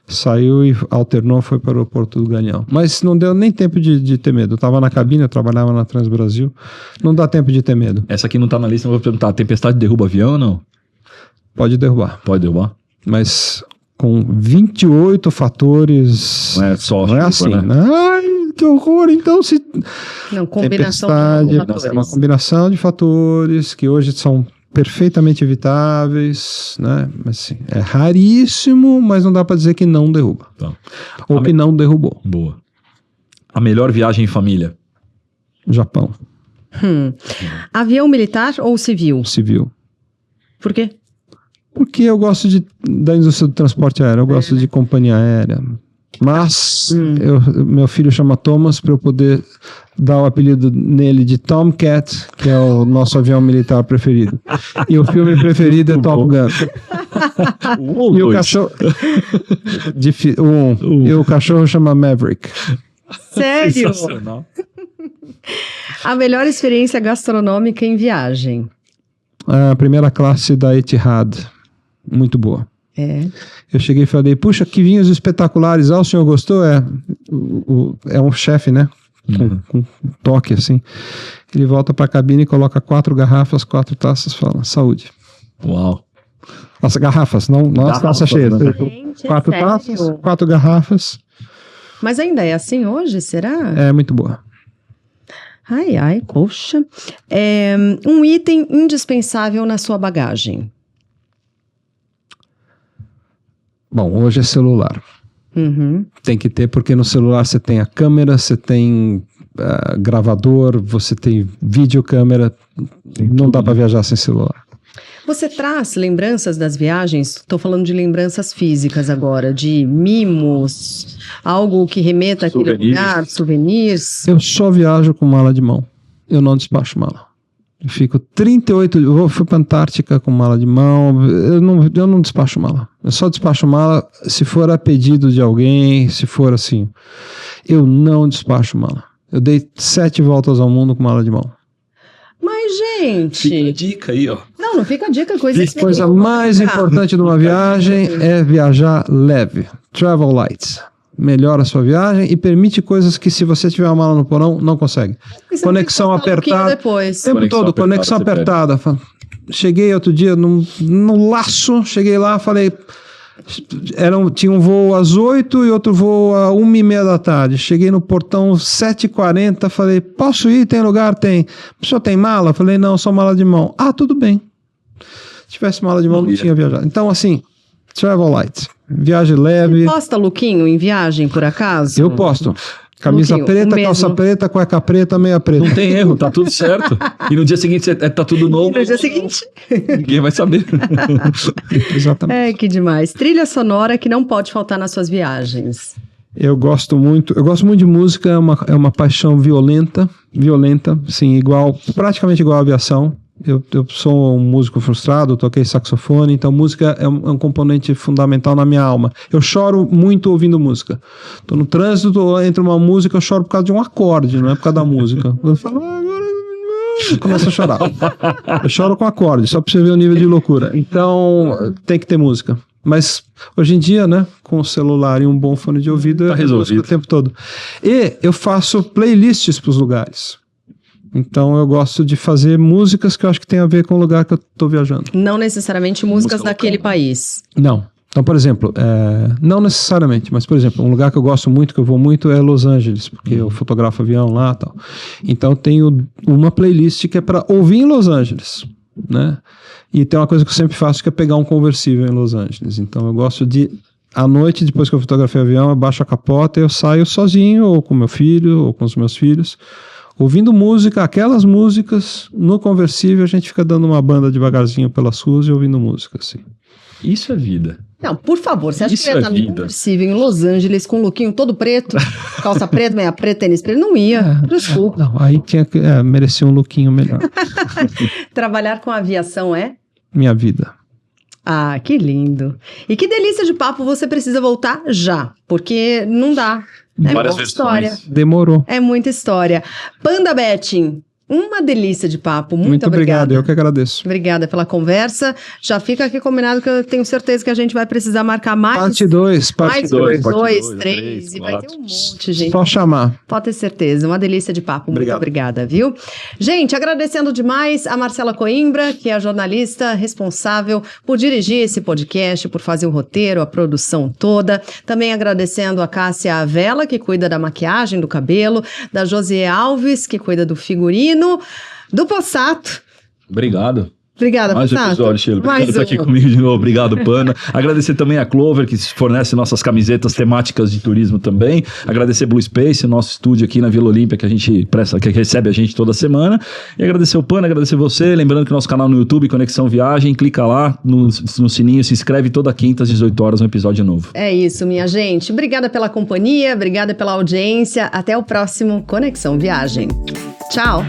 saiu e alternou, foi para o aeroporto do Galeão. Mas não deu nem tempo de ter medo. Eu estava na cabine, eu trabalhava na Transbrasil. Não dá tempo de ter medo. Essa aqui não está na lista, eu vou perguntar. A tempestade derruba avião ou não? Pode derrubar. Pode derrubar? Mas com 28 fatores... Não é só... Não é assim, né? Ai, que horror! Então se... Não, combinação tempestade, de fatores. é uma combinação de fatores que hoje são perfeitamente evitáveis, né? Mas assim, é raríssimo, mas não dá para dizer que não derruba. Tá. Ou que não derrubou. Boa. A melhor viagem em família? Japão. Avião militar ou civil? Civil. Por quê? Porque eu gosto da indústria do transporte aéreo, eu gosto de companhia aérea. Mas meu filho chama Thomas para eu poder dar o apelido nele de Tomcat, que é o nosso avião militar preferido. E o filme preferido é Top Gun. E o cachorro... E o cachorro chama Maverick. Sério? Sensacional. A melhor experiência gastronômica em viagem? A primeira classe da Etihad. Muito boa. Eu cheguei e falei, puxa, que vinhos espetaculares. O senhor gostou? É um chefe, né? Com um toque assim. Ele volta para a cabine e coloca 4 garrafas, 4 taças, fala, saúde. Uau. Nossa, garrafas, não as taças cheias. Gente, 4 taças, 4 garrafas. Mas ainda é assim hoje, será? É muito boa. Ai, poxa. Um item indispensável na sua bagagem? Bom, hoje é celular. Tem que ter, porque no celular você tem a câmera, você tem gravador, você tem videocâmera. Não dá para viajar sem celular. Você traz lembranças das viagens? Estou falando de lembranças físicas agora, de mimos, algo que remeta àquele lugar, souvenirs. Eu só viajo com mala de mão. Eu não despacho mala. Eu fico 38... Eu fui para a Antártica com mala de mão. Eu não despacho mala. Eu só despacho mala se for a pedido de alguém, se for assim. Eu não despacho mala. Eu dei 7 voltas ao mundo com mala de mão. Mas, gente... Fica a dica aí, ó. Não fica a dica. Coisa mais importante de uma viagem é viajar leve. Travel light. Melhora a sua viagem e permite coisas que, se você tiver uma mala no porão, não consegue. Conexão apertada. O tempo todo, conexão apertada. Cheguei outro dia no Laço, cheguei lá, falei... Tinha um voo às 8 e outro voo às 1h30 da tarde. Cheguei no portão 7h40, falei, posso ir? Tem lugar? Tem. O senhor tem mala? Falei, não, só mala de mão. Tudo bem. Se tivesse mala de mão, não tinha viajado. Então, assim, travel light. Viagem leve. Você posta lookinho em viagem, por acaso? Eu posto. Camisa Lookinho, preta, o calça mesmo. preta, cueca preta, meia preta. Não tem erro, tá tudo certo. E no dia seguinte tá tudo novo. No dia seguinte. Ninguém vai saber. Exatamente. Que demais. Trilha sonora que não pode faltar nas suas viagens. Eu gosto muito de música, é uma paixão violenta, sim, praticamente igual à aviação. Eu sou um músico frustrado, toquei saxofone, então música é um componente fundamental na minha alma. Eu choro muito ouvindo música. Tô no trânsito, entra uma música, eu choro por causa de um acorde, não é por causa da música. Eu falo, começo a chorar. Eu choro com acorde, só pra você ver o nível de loucura. Então, tem que ter música. Mas, hoje em dia, né, com o celular e um bom fone de ouvido, Tá resolvido. O tempo todo. E eu faço playlists pros lugares. Então, eu gosto de fazer músicas que eu acho que tem a ver com o lugar que eu tô viajando. Não necessariamente músicas Música daquele local. país. Não. Então, por exemplo, não necessariamente, mas, por exemplo, um lugar que eu gosto muito, que eu vou muito, é Los Angeles, porque eu fotografo avião lá e tal. Então, eu tenho uma playlist que é para ouvir em Los Angeles, né? E tem uma coisa que eu sempre faço, que é pegar um conversível em Los Angeles. Então, eu gosto de, à noite, depois que eu fotografei o avião, eu baixo a capota e eu saio sozinho, ou com meu filho, ou com os meus filhos, ouvindo música, aquelas músicas, no conversível, a gente fica dando uma banda devagarzinho pelas ruas e ouvindo música, assim. Isso é vida. Não, por favor, você acha Isso que eu ia é estar no vida. conversível em Los Angeles com um lookinho todo preto, calça preta, meia preta, tênis preto? Não ia, desculpa. Não, aí tinha que merecer um lookinho melhor. Trabalhar com aviação é? Minha vida. Ah, que lindo. E que delícia de papo, você precisa voltar já, porque não dá. É Várias muita versões. história. Demorou. É muita história. Panda Betting, uma delícia de papo. Muito obrigado, obrigada. eu que agradeço. Obrigada pela conversa. Já fica aqui combinado que eu tenho certeza que a gente vai precisar marcar mais. Parte 2, parte mais 2. parte dois, dois, três. três, E vai ter um quatro. monte, gente. Só chamar. Pode ter certeza, uma delícia de papo. Muito Obrigado. obrigada, viu? Gente, agradecendo demais a Marcela Coimbra, que é a jornalista responsável por dirigir esse podcast, por fazer o roteiro, a produção toda. Também agradecendo a Cássia Avela, que cuida da maquiagem, do cabelo, da Josié Alves, que cuida do figurino, do Possato. Obrigado. Obrigada, Mais um Possato. episódio, Sheila. Obrigado Mais por estar aqui um. comigo de novo. Obrigado, Pana. Agradecer também a Clover, que fornece nossas camisetas temáticas de turismo também. Agradecer Blue Space, o nosso estúdio aqui na Vila Olímpia, que a gente presta, que recebe a gente toda semana. E agradecer o Pana, agradecer você. Lembrando que o nosso canal no YouTube, Conexão Viagem, clica lá no sininho, se inscreve toda quinta às 18 horas, um episódio novo. É isso, minha gente. Obrigada pela companhia, obrigada pela audiência. Até o próximo Conexão Viagem. Tchau!